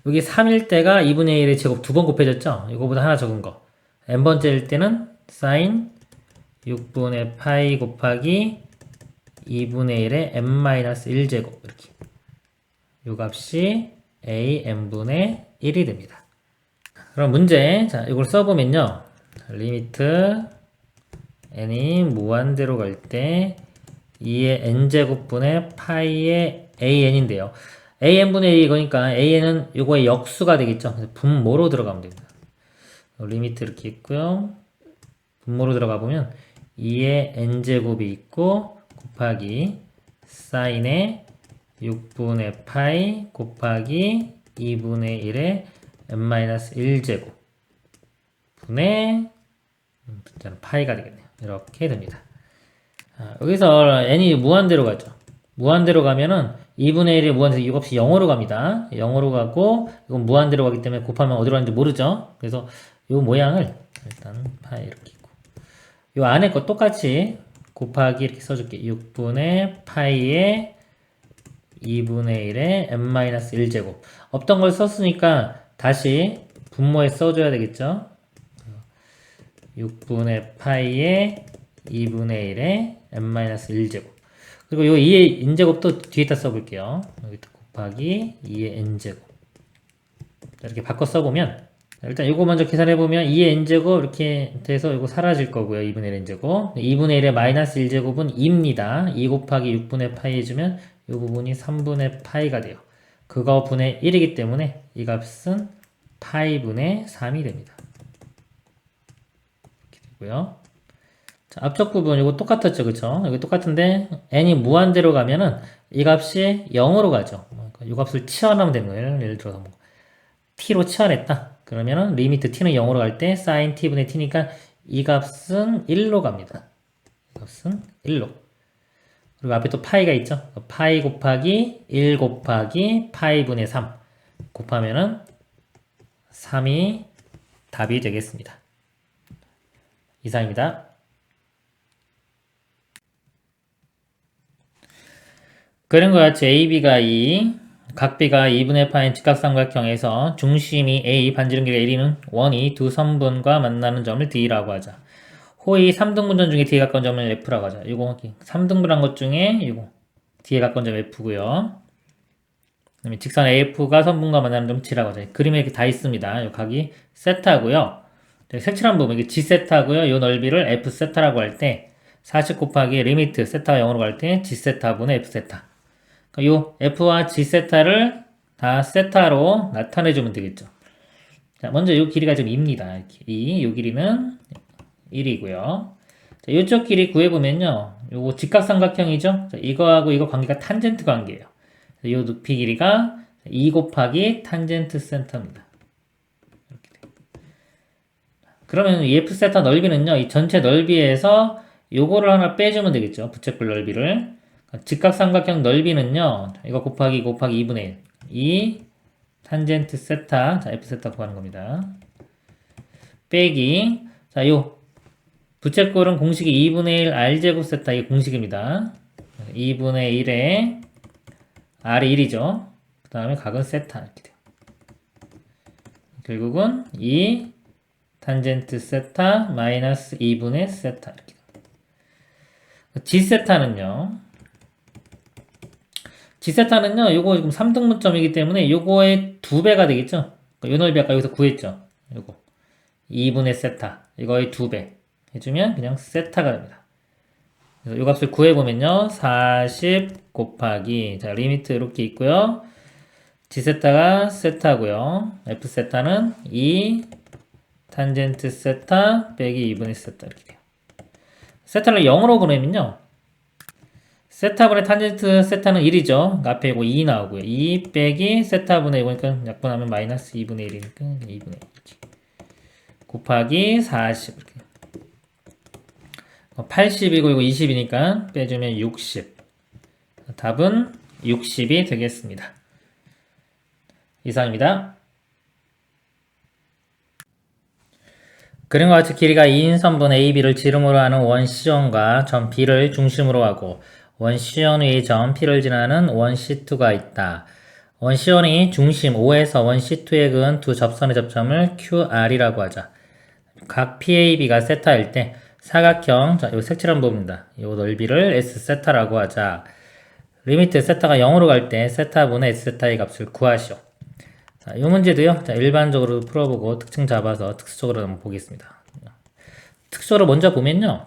여기 3일 때가 2분의 1의 제곱 두 번 곱해졌죠? 이거보다 하나 적은 거. n번째일 때는 sin 6분의 파이 곱하기 2분의 1의 n-1제곱 이렇게. 요 값이 a-n분의 1이 됩니다. 그럼 문제, 자, 이걸 써보면요. 리미트 n이 무한대로 갈 때 2의 n제곱분의 파이의 an인데요. an분의 1이 이거니까 an은 요거의 역수가 되겠죠. 그래서 분모로 들어가면 됩니다. 리미트 이렇게 있고요. 분모로 들어가 보면 2의 n제곱이 있고 곱하기 사인의 6분의 파이 곱하기 2분의 1의 n-1제곱 분의 파이가 되겠네요. 이렇게 됩니다. 여기서 n이 무한대로 가죠. 무한대로 가면은 2분의 1이 무한대로 이거 없이 0으로 갑니다. 0으로 가고 이건 무한대로 가기 때문에 곱하면 어디로 가는지 모르죠. 그래서 이 모양을 일단 파이 이렇게 있고 이 안에 거 똑같이 곱하기 이렇게 써줄게. 6분의 파이에 2분의 1에 n-1제곱 없던 걸 썼으니까 다시 분모에 써줘야 되겠죠. 6분의 파이에 2분의 1에 n-1제곱 그리고 요 2의 n제곱도 뒤에다 써볼게요. 여기다 곱하기 2의 n제곱 이렇게 바꿔 써보면 일단 이거 먼저 계산해보면 2의 n제곱 이렇게 돼서 이거 사라질 거고요. 2분의 1 n제곱 2분의 1의 마이너스 1제곱은 2입니다. 2 곱하기 6분의 파이 해주면 이 부분이 3분의 파이가 돼요. 그거 분의 1이기 때문에 이 값은 파이분의 3이 됩니다. 이렇게 되고요. 자, 앞쪽 부분 이거 똑같았죠, 그쵸? 여기 똑같은데 n이 무한대로 가면은 이 값이 0으로 가죠. 이 값을 치환하면 되는 거예요. 예를 들어서 뭐 t로 치환했다. 그러면은 리미트 t는 0으로 갈 때 sin t분의 t니까 이 값은 1로 갑니다. 이 값은 1로. 그리고 앞에 또 파이가 있죠. 파이 곱하기 1 곱하기 파이분의 3. 곱하면은 3이 답이 되겠습니다. 이상입니다. 그런 것 같이 AB가 2, 각비가 2분의 파인 직각삼각형에서 중심이 A, 반지름 길이가 1이는 원이 두 선분과 만나는 점을 D라고 하자. 호의 3등분점 중에 D에 가까운 점을 F라고 하자. 이거 3등분한 것 중에 이거 D에 가까운 점 F고요. 그다음에 직선 AF가 선분과 만나는 점 G라고 하자. 그림에 이렇게 다 있습니다. 이 각이 세타고요. 색칠한 부분 이게 G 세타고요. 이 넓이를 F 세타라고 할 때 40 곱하기 리미트 세타가 0으로 갈 때 G 세타분의 F 세타. 요 F와 G 세타를 다 세타로 나타내주면 되겠죠. 자, 먼저 요 길이가 지금 2입니다. 요 길이는 1이고요. 자, 요쪽 길이 구해보면요. 요거 직각삼각형이죠. 자, 이거하고 이거 관계가 탄젠트 관계예요. 요 높이 길이가 2 곱하기 탄젠트 센터입니다. 이렇게 돼요. 그러면 이 F 세타 넓이는요. 이 전체 넓이에서 요거를 하나 빼주면 되겠죠. 부채꼴 넓이를. 직각삼각형 넓이는요. 이거 곱하기 2분의 1. 이 탄젠트 세타. 자, F 세타 구하는 겁니다. 빼기. 자, 요 부채꼴은 공식이 2분의 1 R제곱 세타. 이게 공식입니다. 2분의 1에 R이 1이죠. 그 다음에 각은 세타. 이렇게 돼요. 결국은 2 탄젠트 세타 마이너스 2분의 세타. 이렇게 돼요. G 세타는요. G세타는요, 요거 지금 3등분점이기 때문에 요거의 2배가 되겠죠? 요 넓이 아까 여기서 구했죠? 요거. 2분의 세타. 이거의 2배. 해주면 그냥 세타가 됩니다. 그래서 요 값을 구해보면요, 40 곱하기, 자, 리미트 이렇게 있고요. G세타가 세타고요. F세타는 2 탄젠트 세타 빼기 2분의 세타. 이렇게 돼요. 세타를 0으로 보내면요, 세타분의 탄젠트 세타는 1이죠. 앞에 이거 2 나오고요. 2 빼기 세타분의 이거니까 약분하면 마이너스 2분의 1이니까 2분의 1 이렇게. 곱하기 40 이렇게. 80이고 이거 20이니까 빼주면 60. 답은 60이 되겠습니다. 이상입니다. 그림과 같이 길이가 2인 선분 AB를 지름으로 하는 원 C원과 점 B를 중심으로 하고 원 C1의 점 P를 지나는 원 C2가 있다. 원 C1이 중심 O에서 원 C2에 그은 두 접선의 접점을 QR이라고 하자. 각 PAB가 세타일 때 사각형, 자, 요 색칠한 부분입니다. 요 넓이를 S 세타라고 하자. 리미트 세타가 0으로 갈 때 세타분의 S 세타의 값을 구하시오. 자, 요 문제도요. 자, 일반적으로 풀어보고 특징 잡아서 특수적으로 한번 보겠습니다. 특수적으로 먼저 보면요.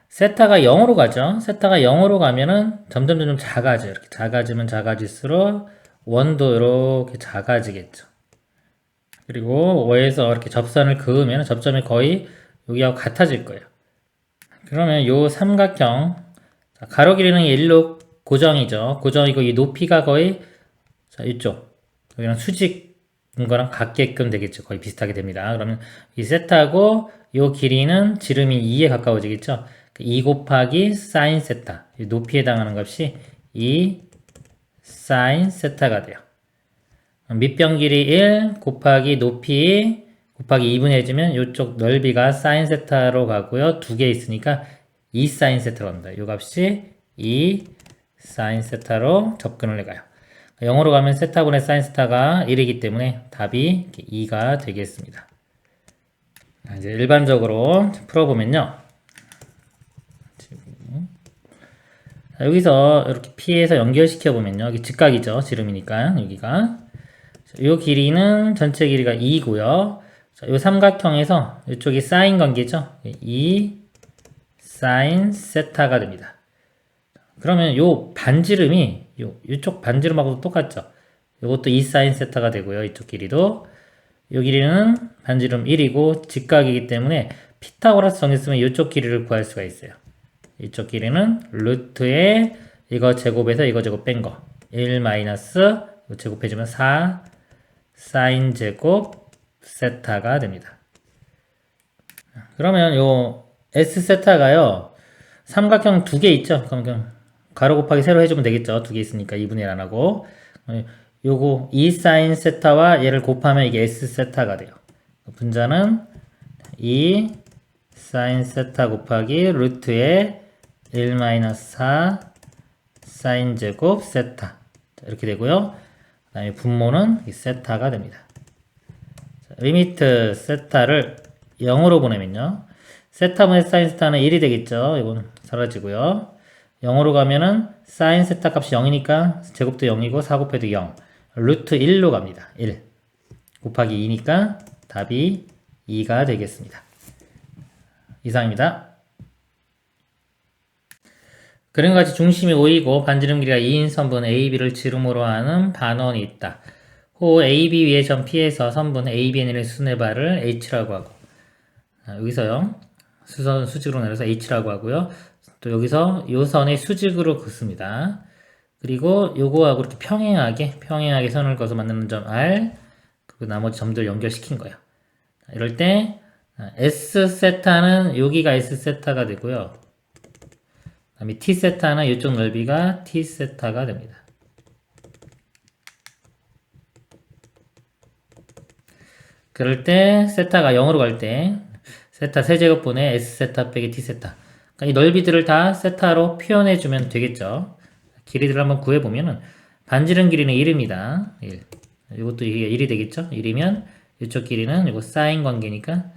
세타가 0으로 가죠. 세타가 0으로 가면은 점점 작아져요. 이렇게 작아지면 작아질수록 원도 이렇게 작아지겠죠. 그리고 O에서 이렇게 접선을 그으면 접점이 거의 여기하고 같아질 거예요. 그러면 요 삼각형, 자, 가로 길이는 1로 고정이죠. 고정이고 이 높이가 거의 자, 이쪽 여기랑 수직인 거랑 같게끔 되겠죠. 거의 비슷하게 됩니다. 그러면 이 세타하고 요 길이는 지름이 2에 가까워지겠죠. 2 곱하기 사인 세타, 높이에 해당하는 값이 2 사인 세타가 돼요. 밑변 길이 1 곱하기 높이 곱하기 2분의 해주면 이쪽 넓이가 사인 세타로 가고요. 두 개 있으니까 2 사인 세타로 갑니다. 이 값이 2 사인 세타로 접근을 해가요. 0으로 가면 세타분의 사인 세타가 1이기 때문에 답이 2가 되겠습니다. 이제 일반적으로 풀어보면요. 여기서 이렇게 P에서 연결시켜 보면요. 여기 직각이죠. 지름이니까 여기가 이 길이는 전체 길이가 2고요. 이 삼각형에서 이쪽이 사인 관계죠. 2 사인 세타가 됩니다. 그러면 요 반지름이 이쪽 반지름하고도 똑같죠. 이것도 2 사인 세타가 되고요. 이쪽 길이도 이 길이는 반지름 1이고 직각이기 때문에 피타고라스 정했으면 이쪽 길이를 구할 수가 있어요. 이쪽 길이는 루트에 이거 제곱해서 이거 제곱 뺀 거 1 마이너스 제곱해주면 4 사인 제곱 세타가 됩니다. 그러면 요 S 세타가요 삼각형 두 개 있죠. 그럼 가로 곱하기 세로 해주면 되겠죠. 두 개 있으니까 2분의 1 안 하고 요거 2 사인 세타와 얘를 곱하면 이게 S 세타가 돼요. 분자는 2 사인 세타 곱하기 루트의 1 마이너스 4 사인 제곱 세타. 이렇게 되고요. 그 다음에 분모는 이 세타가 됩니다. 자, 리미트 세타를 0으로 보내면요. 세타분의 사인 세타는 1이 되겠죠. 이건 사라지고요. 0으로 가면은 사인 세타 값이 0이니까 제곱도 0이고 4 곱해도 0. 루트 1로 갑니다. 1 곱하기 2니까 답이 2가 되겠습니다. 이상입니다. 그림과 같이 중심이 5이고 반지름 길이가 2인 선분 AB를 지름으로 하는 반원이 있다. 호 AB 위의 점 P에서 선분 ABN의 수뇌발을 H라고 하고, 여기서요 수선 수직으로 내려서 H라고 하고요. 또 여기서 요 선의 수직으로 긋습니다. 그리고 요거하고 이렇게 평행하게 선을 그어서 만드는 점 R, 그리고 나머지 점들 연결시킨 거예요. 이럴 때 S 세타는 여기가 S 세타가 되고요. 그다음에 T 세타는 이쪽 넓이가 T 세타가 됩니다. 그럴 때 세타가 0으로 갈 때 세타 세제곱분의 S 세타 빼기 T 세타. 그러니까 이 넓이들을 다 세타로 표현해 주면 되겠죠. 길이들을 한번 구해보면은 반지름 길이는 1입니다. 1. 이것도 이게 1이 되겠죠? 1이면 이쪽 길이는 이거 사인 관계니까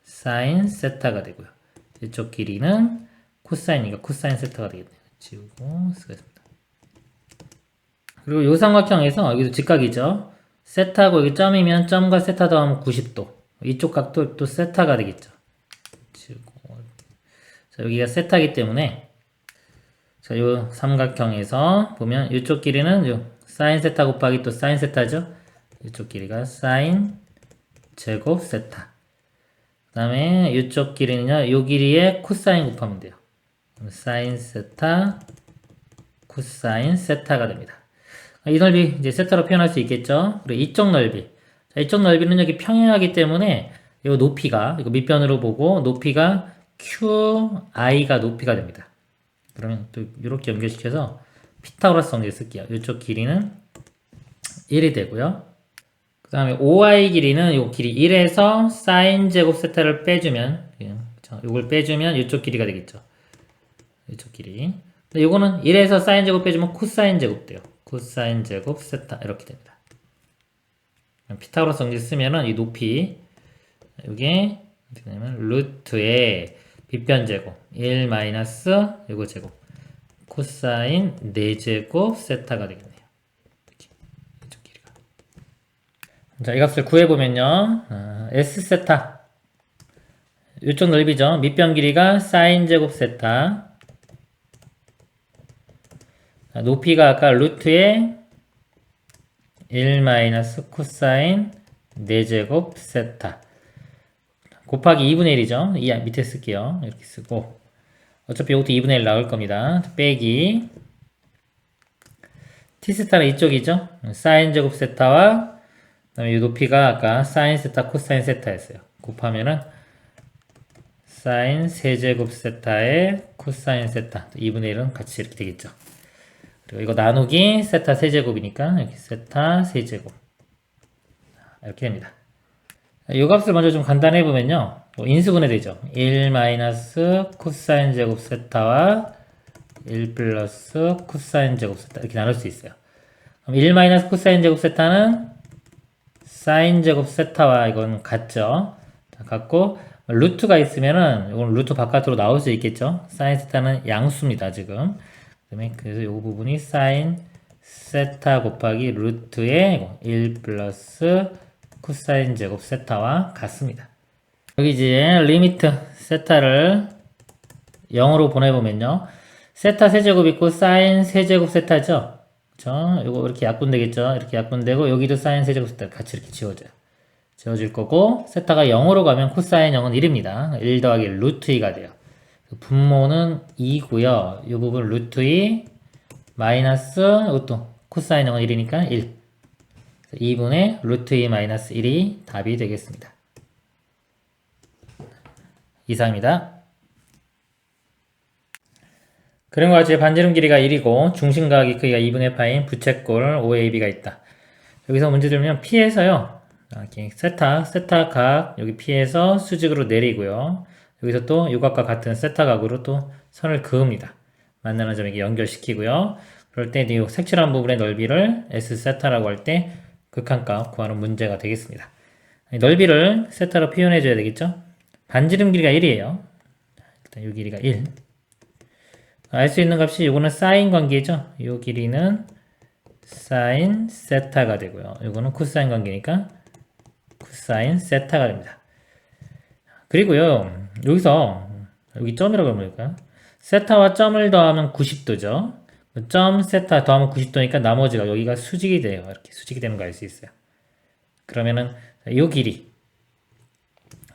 사인 세타가 되고요. 이쪽 길이는 코사인이니까 코사인 세타가 되겠네요. 지우고 쓰겠습니다. 그리고 이 삼각형에서 여기도 직각이죠. 세타고 여기 점이면 점과 세타 더하면 90도. 이쪽 각도 또 세타가 되겠죠. 지우고. 자, 여기가 세타이기 때문에 자, 요 삼각형에서 보면 이쪽 길이는 요 사인 세타 곱하기 또 사인 세타죠. 이쪽 길이가 사인 제곱 세타. 그 다음에 이쪽 길이는요, 요 길이에 코사인 곱하면 돼요. 사인 세타 코사인 세타가 됩니다. 이 넓이 이제 세타로 표현할 수 있겠죠. 그리고 이쪽 넓이. 자, 이쪽 넓이는 여기 평행하기 때문에 이 높이가 이거 밑변으로 보고 높이가 QI가 높이가 됩니다. 그러면 또 이렇게 연결시켜서 피타고라스 정리를 쓸게요. 이쪽 길이는 1이 되고요. 그 다음에 OI 길이는 이 길이 1에서 사인 제곱 세타를 빼주면 이걸 빼주면 이쪽 길이가 되겠죠. 이쪽 길이. 근데 이거는 1에서 사인 제곱 빼주면 코사인 제곱 돼요. 코사인 제곱 세타 이렇게 됩니다. 피타고라스 정리 쓰면은 이 높이 이게 어떻게 되냐면 루트의 빗변 제곱 1 마이너스 이거 제곱 코사인 4제곱 세타가 되겠네요. 이렇게 이쪽 길이가. 자, 이 값을 구해보면요. S 세타 이쪽 넓이죠. 밑변 길이가 사인 제곱 세타 높이가 아까 루트의 1 마이너스 코사인 4제곱 세타 곱하기 2분의 1이죠. 이 밑에 쓸게요. 이렇게 쓰고 어차피 이것도 2분의 1 나올 겁니다. 빼기 T세타는 이쪽이죠. 사인 제곱 세타와 그다음에 이 높이가 아까 사인 세타 코사인 세타였어요. 곱하면은 사인 세제곱 세타의 코사인 세타 2분의 1은 같이 이렇게 되겠죠. 그리고 이거 나누기 세타 세제곱이니까 이렇게 세타 세제곱 이렇게 됩니다. 이 값을 먼저 좀 간단해 보면요. 인수분해 되죠. 1 마이너스 코사인 제곱 세타와 1 플러스 코사인 제곱 세타 이렇게 나눌 수 있어요. 그럼 1 마이너스 코사인 제곱 세타는 사인 제곱 세타와 이건 같죠. 같고 루트가 있으면은 이건 루트 바깥으로 나올 수 있겠죠. 사인 세타는 양수입니다. 지금. 그래서 이 부분이 사인 세타 곱하기 루트의 1 플러스 코사인 제곱 세타와 같습니다. 여기 이제 리미트 세타를 0으로 보내보면요. 세타 세제곱 있고 사인 세제곱 세타죠. 그쵸? 이거 이렇게 약분되겠죠. 이렇게 약분되고 여기도 사인 세제곱 세타 같이 이렇게 지워져요. 지워질 거고 세타가 0으로 가면 코사인 0은 1입니다. 1 더하기 루트 2가 돼요. 분모는 2고요. 이 부분 루트 2 마이너스 이것도 코사인 0은 1이니까 1. 2분의 루트 2 마이너스 1이 답이 되겠습니다. 이상입니다. 그런 것 같이 반지름 길이가 1이고 중심각이 크기가 2분의 파인 부채꼴 OAB가 있다. 여기서 문제 들면 P에서요. 이렇게 세타 각 여기 P에서 수직으로 내리고요. 여기서 또 요각과 같은 세타 각으로 또 선을 그읍니다. 만나는 점에게 연결시키고요. 그럴 때 이 색칠한 부분의 넓이를 S 세타라고 할 때 극한값 구하는 문제가 되겠습니다. 넓이를 세타로 표현해 줘야 되겠죠? 반지름 길이가 1이에요. 일단 이 길이가 1. 알 수 있는 값이 이거는 사인 관계죠. 이 길이는 사인 세타가 되고요. 이거는 코사인 관계니까 코사인 세타가 됩니다. 그리고요. 여기서 여기 점이라고 하면 될까요? 세타와 점을 더하면 90도죠. 점 세타 더하면 90도니까 나머지가 여기가 수직이 돼요. 이렇게 수직이 되는 거 알 수 있어요. 그러면은 이 길이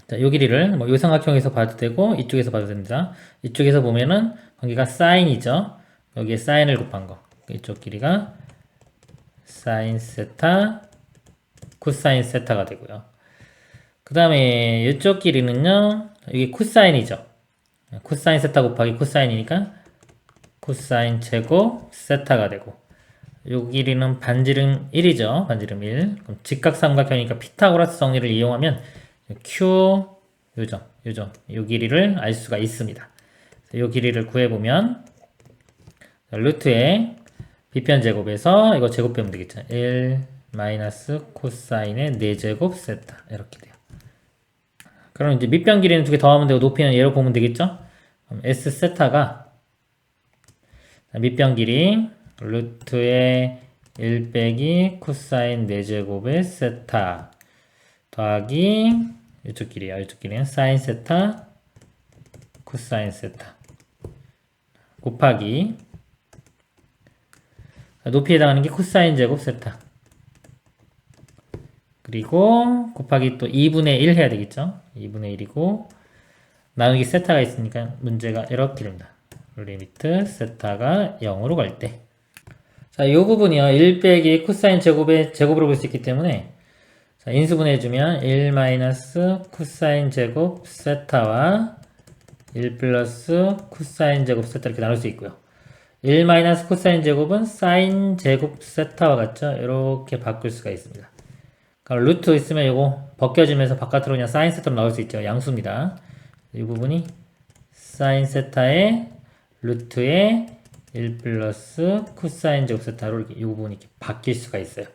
자, 요 길이를 뭐 요 삼각형에서 봐도 되고 이쪽에서 봐도 됩니다. 이쪽에서 보면은 관계가 사인이죠. 여기에 사인을 곱한 거. 이쪽 길이가 사인 세타 코사인 세타가 되고요. 그 다음에 이쪽 길이는요. 이게 코사인이죠. 코사인 세타 곱하기 코사인이니까 코사인 제곱 세타가 되고 요 길이는 반지름 1이죠. 반지름 1. 그럼 직각삼각형이니까 피타고라스 정리를 이용하면 Q 요점 요 길이를 알 수가 있습니다. 요 길이를 구해보면 루트의 비편 제곱에서 이거 제곱 빼면 되겠죠. 1 마이너스 코사인의 4제곱 세타 이렇게 돼요. 그럼 이제 밑변 길이는 두 개 더하면 되고 높이는 얘로 보면 되겠죠. 그럼 S 세타가 밑변 길이 루트의 1 빼기 코사인 4제곱의 세타 더하기 이쪽 길이야. 이쪽 길이는 사인 세타 코사인 세타 곱하기 높이에 해당하는 게 코사인 제곱 세타 그리고 곱하기 또 2분의 1 해야 되겠죠. 2분의 1이고 나누기 세타가 있으니까 문제가 이렇게 됩니다. 리미트 세타가 0으로 갈 때. 자, 이 부분이요. 1 빼기 코사인 제곱의 제곱으로 볼 수 있기 때문에 자, 인수분해해주면 1 마이너스 코사인 제곱 세타와 1 플러스 코사인 제곱 세타 이렇게 나눌 수 있고요. 1 마이너스 코사인 제곱은 사인 제곱 세타와 같죠. 이렇게 바꿀 수가 있습니다. 그럼 루트 있으면 이거 벗겨지면서 바깥으로 그냥 사인 세타로 나올 수 있죠. 양수입니다. 이 부분이 사인 세타의 루트의 1 플러스 코사인 제곱 세타로 이렇게 이 부분이 이렇게 바뀔 수가 있어요.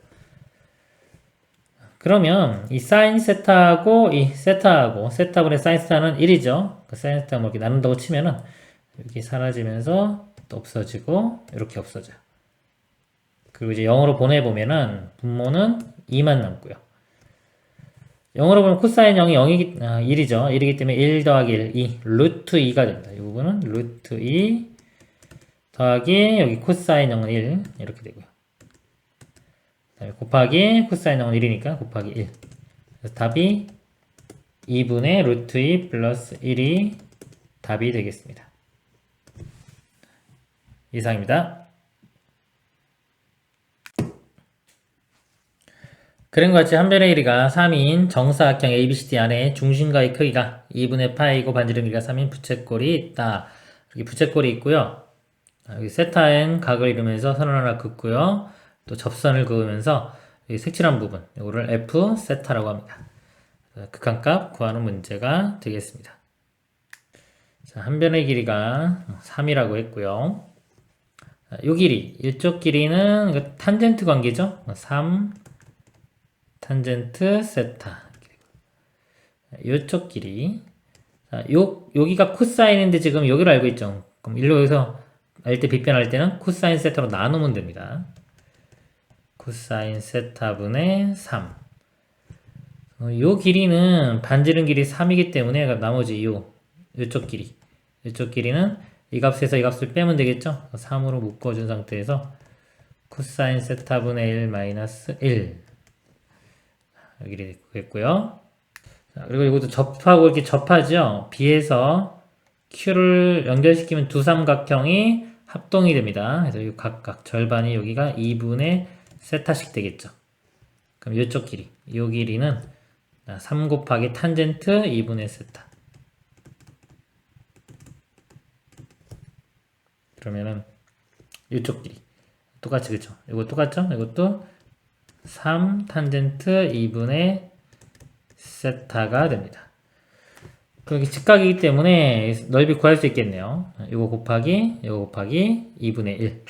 그러면 이 사인 세타하고 이 세타하고 세타분의 사인 세타는 1이죠. 그 사인 세타가 뭐 이렇게 나눈다고 치면은 이렇게 사라지면서 또 없어지고 이렇게 없어져요. 그리고 이제 0으로 보내보면은 분모는 2만 남고요. 0으로 보면 코사인 0이 1이죠. 1이기 때문에 1 더하기 1, 2, 루트 2가 됩니다. 이 부분은 루트 2 더하기 여기 코사인 0은 1 이렇게 되고요. 곱하기 코사인 0은 1이니까 곱하기 1. 그래서 답이 2분의 루트 2 플러스 1이 답이 되겠습니다. 이상입니다. 그림과 같이 한 변의 길이가 3인 정사각형 ABCD 안에 중심각의 크기가 2분의 파이고 반지름 길이가 3인 부채꼴이 있다. 여기 부채꼴이 있고요. 여기 세타엔 각을 이루면서 선을 하나 긋고요. 또 접선을 그으면서 여기 색칠한 부분 이거를 F 세타라고 합니다. 극한값 구하는 문제가 되겠습니다. 자, 한 변의 길이가 3이라고 했고요. 이 길이, 이쪽 길이는 탄젠트 관계죠. 3 탄젠트 세타. 이쪽 길이. 자, 여기가 코사인인데 지금 여기를 알고 있죠. 그럼 일로 여기서 알 때 빗변할 때는 코사인 세타로 나누면 됩니다. 코사인 세타분의 3. 요 길이는 반지름 길이 3이기 때문에 나머지 요쪽 길이. 이쪽 길이는 이 값에서 이 값을 빼면 되겠죠? 3으로 묶어준 상태에서 코사인 세타분의 1 마이너스 1 여기 되겠고요. 그리고 이것도 접하고 이렇게 접하죠. B에서 Q를 연결시키면 두 삼각형이 합동이 됩니다. 그래서 이 각각 절반이 여기가 2분의 세타씩 되겠죠. 그럼 이쪽 길이, 이 길이는 3 곱하기 탄젠트 2분의 세타. 그러면은 이쪽 길이 똑같이 그쵸? 이거 똑같죠? 이것도 3 탄젠트 2분의 세타가 됩니다. 그게 직각이기 때문에 넓이 구할 수 있겠네요. 이거 곱하기 2분의 1.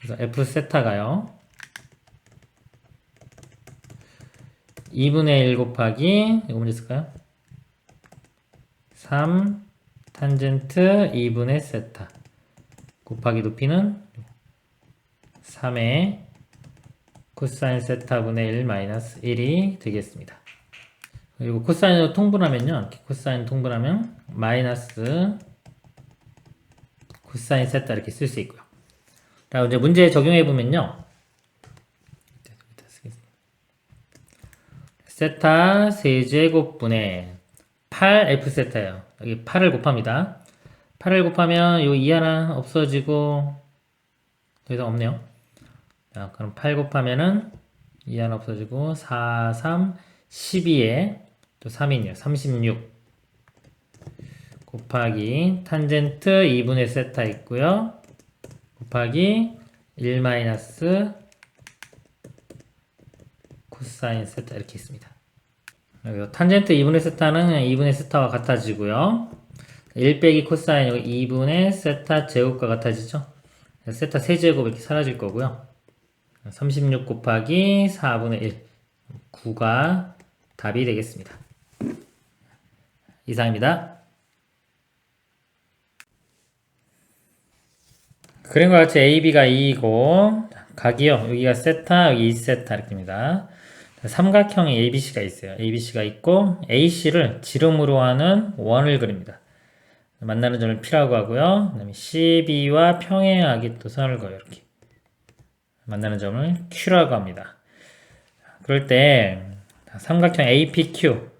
그래서 f 세타가요. 2분의 1 곱하기 이거 문제 쓸까요? 3 탄젠트 2분의 세타 곱하기 높이는 3의 코사인 세타분의 1 마이너스 1이 되겠습니다. 그리고 코사인으로 통분하면요. 코사인 통분하면 마이너스 코사인 세타 이렇게 쓸 수 있고요. 자, 이제 문제 적용해 보면요. 세타 세제곱분의 8f 세타예요. 여기 8을 곱합니다. 8을 곱하면 요 2 하나 없어지고 더 이상 없네요. 자, 그럼 8 곱하면은 2 하나 없어지고 4, 3, 12에 또 3이네요. 36 곱하기 탄젠트 2분의 세타 있고요. 곱하기 1 마이너스 코사인 세타 이렇게 있습니다. 여기 탄젠트 2분의 세타는 그냥 2분의 세타와 같아지고요. 1 빼기 코사인 여기 2분의 세타 제곱과 같아지죠. 세타 세제곱 이렇게 사라질 거고요. 36 곱하기 4분의 1 9가 답이 되겠습니다. 이상입니다. 그림과 같이 AB가 2이고 각이요. 여기가 세타, 여기 2세타 이렇게 됩니다. 삼각형이 ABC가 있어요. ABC가 있고 AC를 지름으로 하는 원을 그립니다. 만나는 점을 P라고 하고요. 그 다음에 CB와 평행하게 또 선을 그어요. 이렇게 만나는 점을 Q라고 합니다. 그럴 때 삼각형 APQ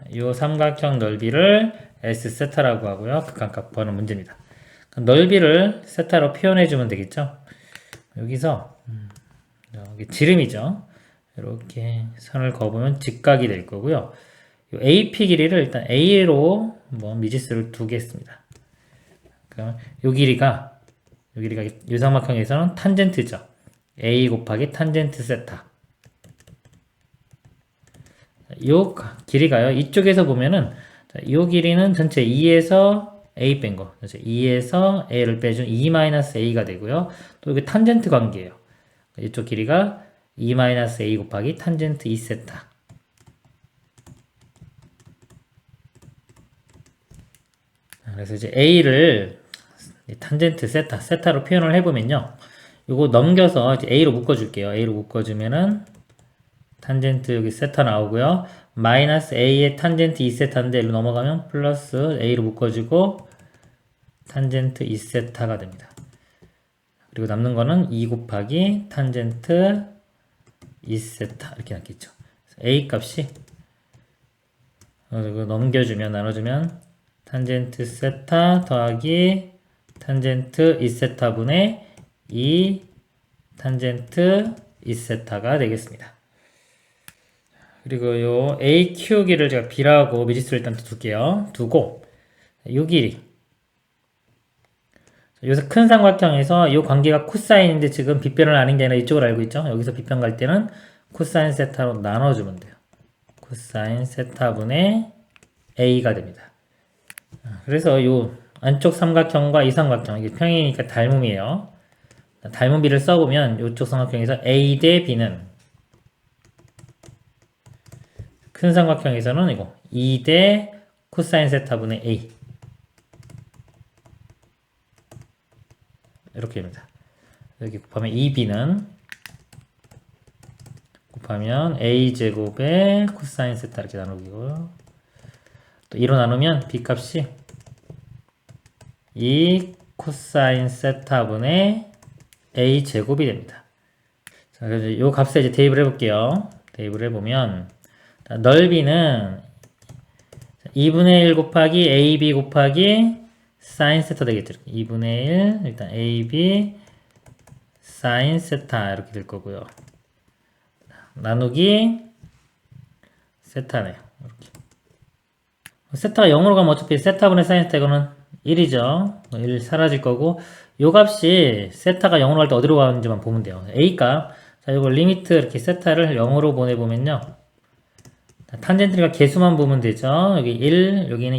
이 삼각형 넓이를 S 세타라고 하고요. 극한값 구하는 문제입니다. 넓이를 세타로 표현해주면 되겠죠. 여기서 여기 지름이죠. 이렇게 선을 그어보면 직각이 될 거고요. 이 AP 길이를 일단 A로 미지수를 두겠습니다. 그러면 이 길이가 이 삼각형에서는 탄젠트죠. A 곱하기 탄젠트 세타. 이 길이가요. 이쪽에서 보면은 이 길이는 전체 2에서 A 뺀 거. 2에서 A를 빼준 2-A가 되고요. 또 여기 탄젠트 관계예요. 이쪽 길이가 2-A 곱하기 탄젠트 2세타. 그래서 이제 A를 탄젠트 세타로 표현을 해보면요. 이거 넘겨서 이제 A로 묶어줄게요. A로 묶어주면은 탄젠트 여기 세타 나오고요. 마이너스 A의 탄젠트 2세타인데 일로 넘어가면 플러스 A로 묶어주고 탄젠트 2세타가 됩니다. 그리고 남는 거는 2 곱하기 탄젠트 2세타 이렇게 남겠죠. A 값이 넘겨주면 나눠주면 탄젠트 세타 더하기 탄젠트 2세타분의 2 탄젠트 2세타가 되겠습니다. 그리고 요 AQ길을 제가 B라고 미지수를 일단 둘게요. 두고 요 길이 여기서 큰 삼각형에서 이 관계가 코사인인데 지금 빗변을 아는 게 아니라 이쪽을 알고 있죠. 여기서 빗변 갈 때는 코사인 세타로 나눠주면 돼요. 코사인 세타분의 A가 됩니다. 그래서 이 안쪽 삼각형과 이 삼각형 이게 평행이니까 닮음이에요. 닮음비를 써보면 이쪽 삼각형에서 A 대 B는 큰 삼각형에서는 이거 2 대 코사인 세타분의 A 이렇게 됩니다. 여기 곱하면 2b는 곱하면 a제곱에 코사인 세타 이렇게 나누고요. 또 2로 나누면 b값이 2 코사인 세타분의 a제곱이 됩니다. 자, 그래서 이 값에 이제 대입을 해볼게요. 대입을 해보면 넓이는 2분의 1 곱하기 ab 곱하기 사인 세타 되겠죠. 2분의 1 일단 AB 사인 세타 이렇게 될 거고요. 나누기 세타네요. 이렇게. 세타가 0으로 가면 어차피 세타분의 사인 세타 이거는 1이죠. 1 사라질 거고 요 값이 세타가 0으로 갈 때 어디로 가는지만 보면 돼요. A 값. 자, 요거 리미트 이렇게 세타를 0으로 보내보면요. 탄젠트가 개수만 보면 되죠. 여기 1, 여기는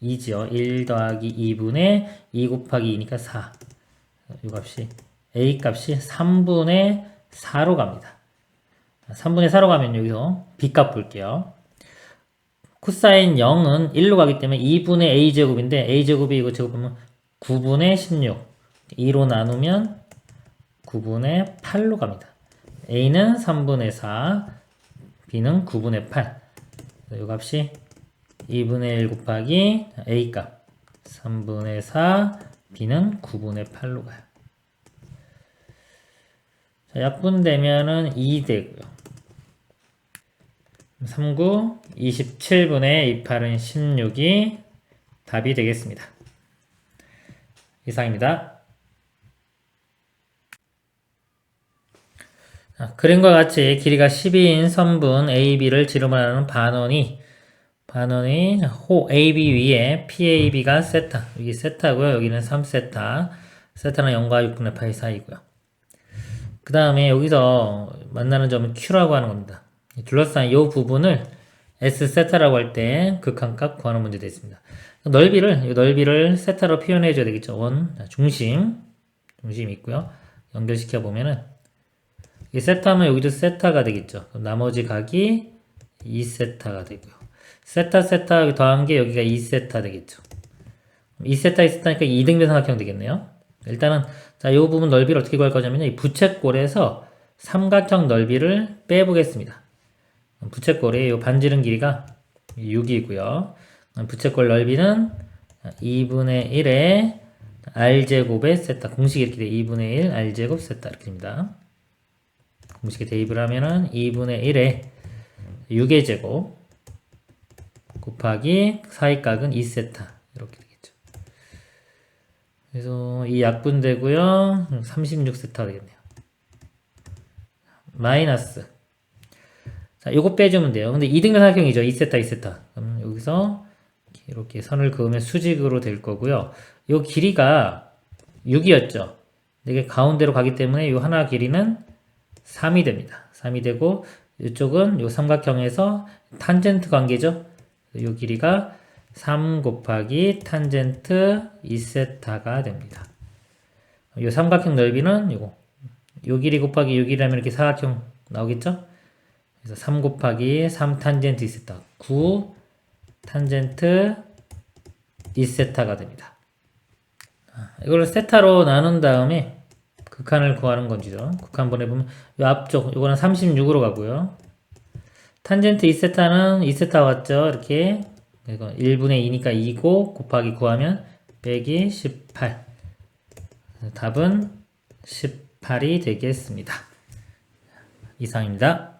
2지요. 1 더하기 2분의 2 곱하기 2니까 4. 요 값이, A 값이 3분의 4로 갑니다. 3분의 4로 가면 여기서 B 값 볼게요. 코사인 0은 1로 가기 때문에 2분의 A제곱인데, A제곱이 이거 제곱하면 9분의 16. 2로 나누면 9분의 8로 갑니다. A는 3분의 4, B는 9분의 8. 이 값이 2분의 1 곱하기 A 값 3분의 4, B는 9분의 8로 가요. 자, 약분되면은 2 되고요. 39, 27분의 28은 16이 답이 되겠습니다. 이상입니다. 그림과 같이 길이가 12인 선분 AB를 지름하는 반원이 호 AB 위에 PAB가 세타, 여기 세타고요. 여기는 3세타, 세타는 0과 6분의 파이 사이고요. 그 다음에 여기서 만나는 점은 Q라고 하는 겁니다. 둘러싼 이 부분을 S세타라고 할 때 극한값 구하는 문제 되어 있습니다. 넓이를 세타로 표현해 줘야 되겠죠. 중심이 있고요. 연결시켜 보면은 이 세타면 여기도 세타가 되겠죠. 그럼 나머지 각이 2세타가 되고요. 세타 더한 게 여기가 2세타 되겠죠. 2세타니까 2등변 삼각형 되겠네요. 일단은 자, 이 부분 넓이를 어떻게 구할 거냐면요. 이 부채꼴에서 삼각형 넓이를 빼보겠습니다. 부채꼴의 이 반지름 길이가 6이고요. 부채꼴 넓이는 2분의 1의 r제곱의 세타. 공식이 이렇게 돼. 2분의 1 r제곱 세타 이렇게 됩니다. 공식에 대입을 하면은 2분의 1에 6의 제곱 곱하기 사이각은 2세타 이렇게 되겠죠. 그래서 이 약분되고요. 36세타가 되겠네요. 마이너스. 자, 요거 빼주면 돼요. 근데 2등변 삼각형이죠. 2세타. 그럼 여기서 이렇게 선을 그으면 수직으로 될 거고요. 요 길이가 6이었죠. 이게 가운데로 가기 때문에 요 하나 길이는 3이 됩니다. 3이 되고 이쪽은 요 삼각형에서 탄젠트 관계죠. 요 길이가 3 곱하기 탄젠트 2세타가 됩니다. 요 삼각형 넓이는 요거 요 길이 곱하기 요 길이라면 이렇게 사각형 나오겠죠? 그래서 3 곱하기 3 탄젠트 2세타 9 탄젠트 2세타가 됩니다. 이걸 세타로 나눈 다음에 극한을 구하는 건지죠. 극한 보내보면 이 앞쪽 이거는 36으로 가고요. 탄젠트 2세타는 2세타 왔죠. 이렇게 이거 1분의 2니까 2고 곱하기 9하면 빼기 18. 답은 18이 되겠습니다. 이상입니다.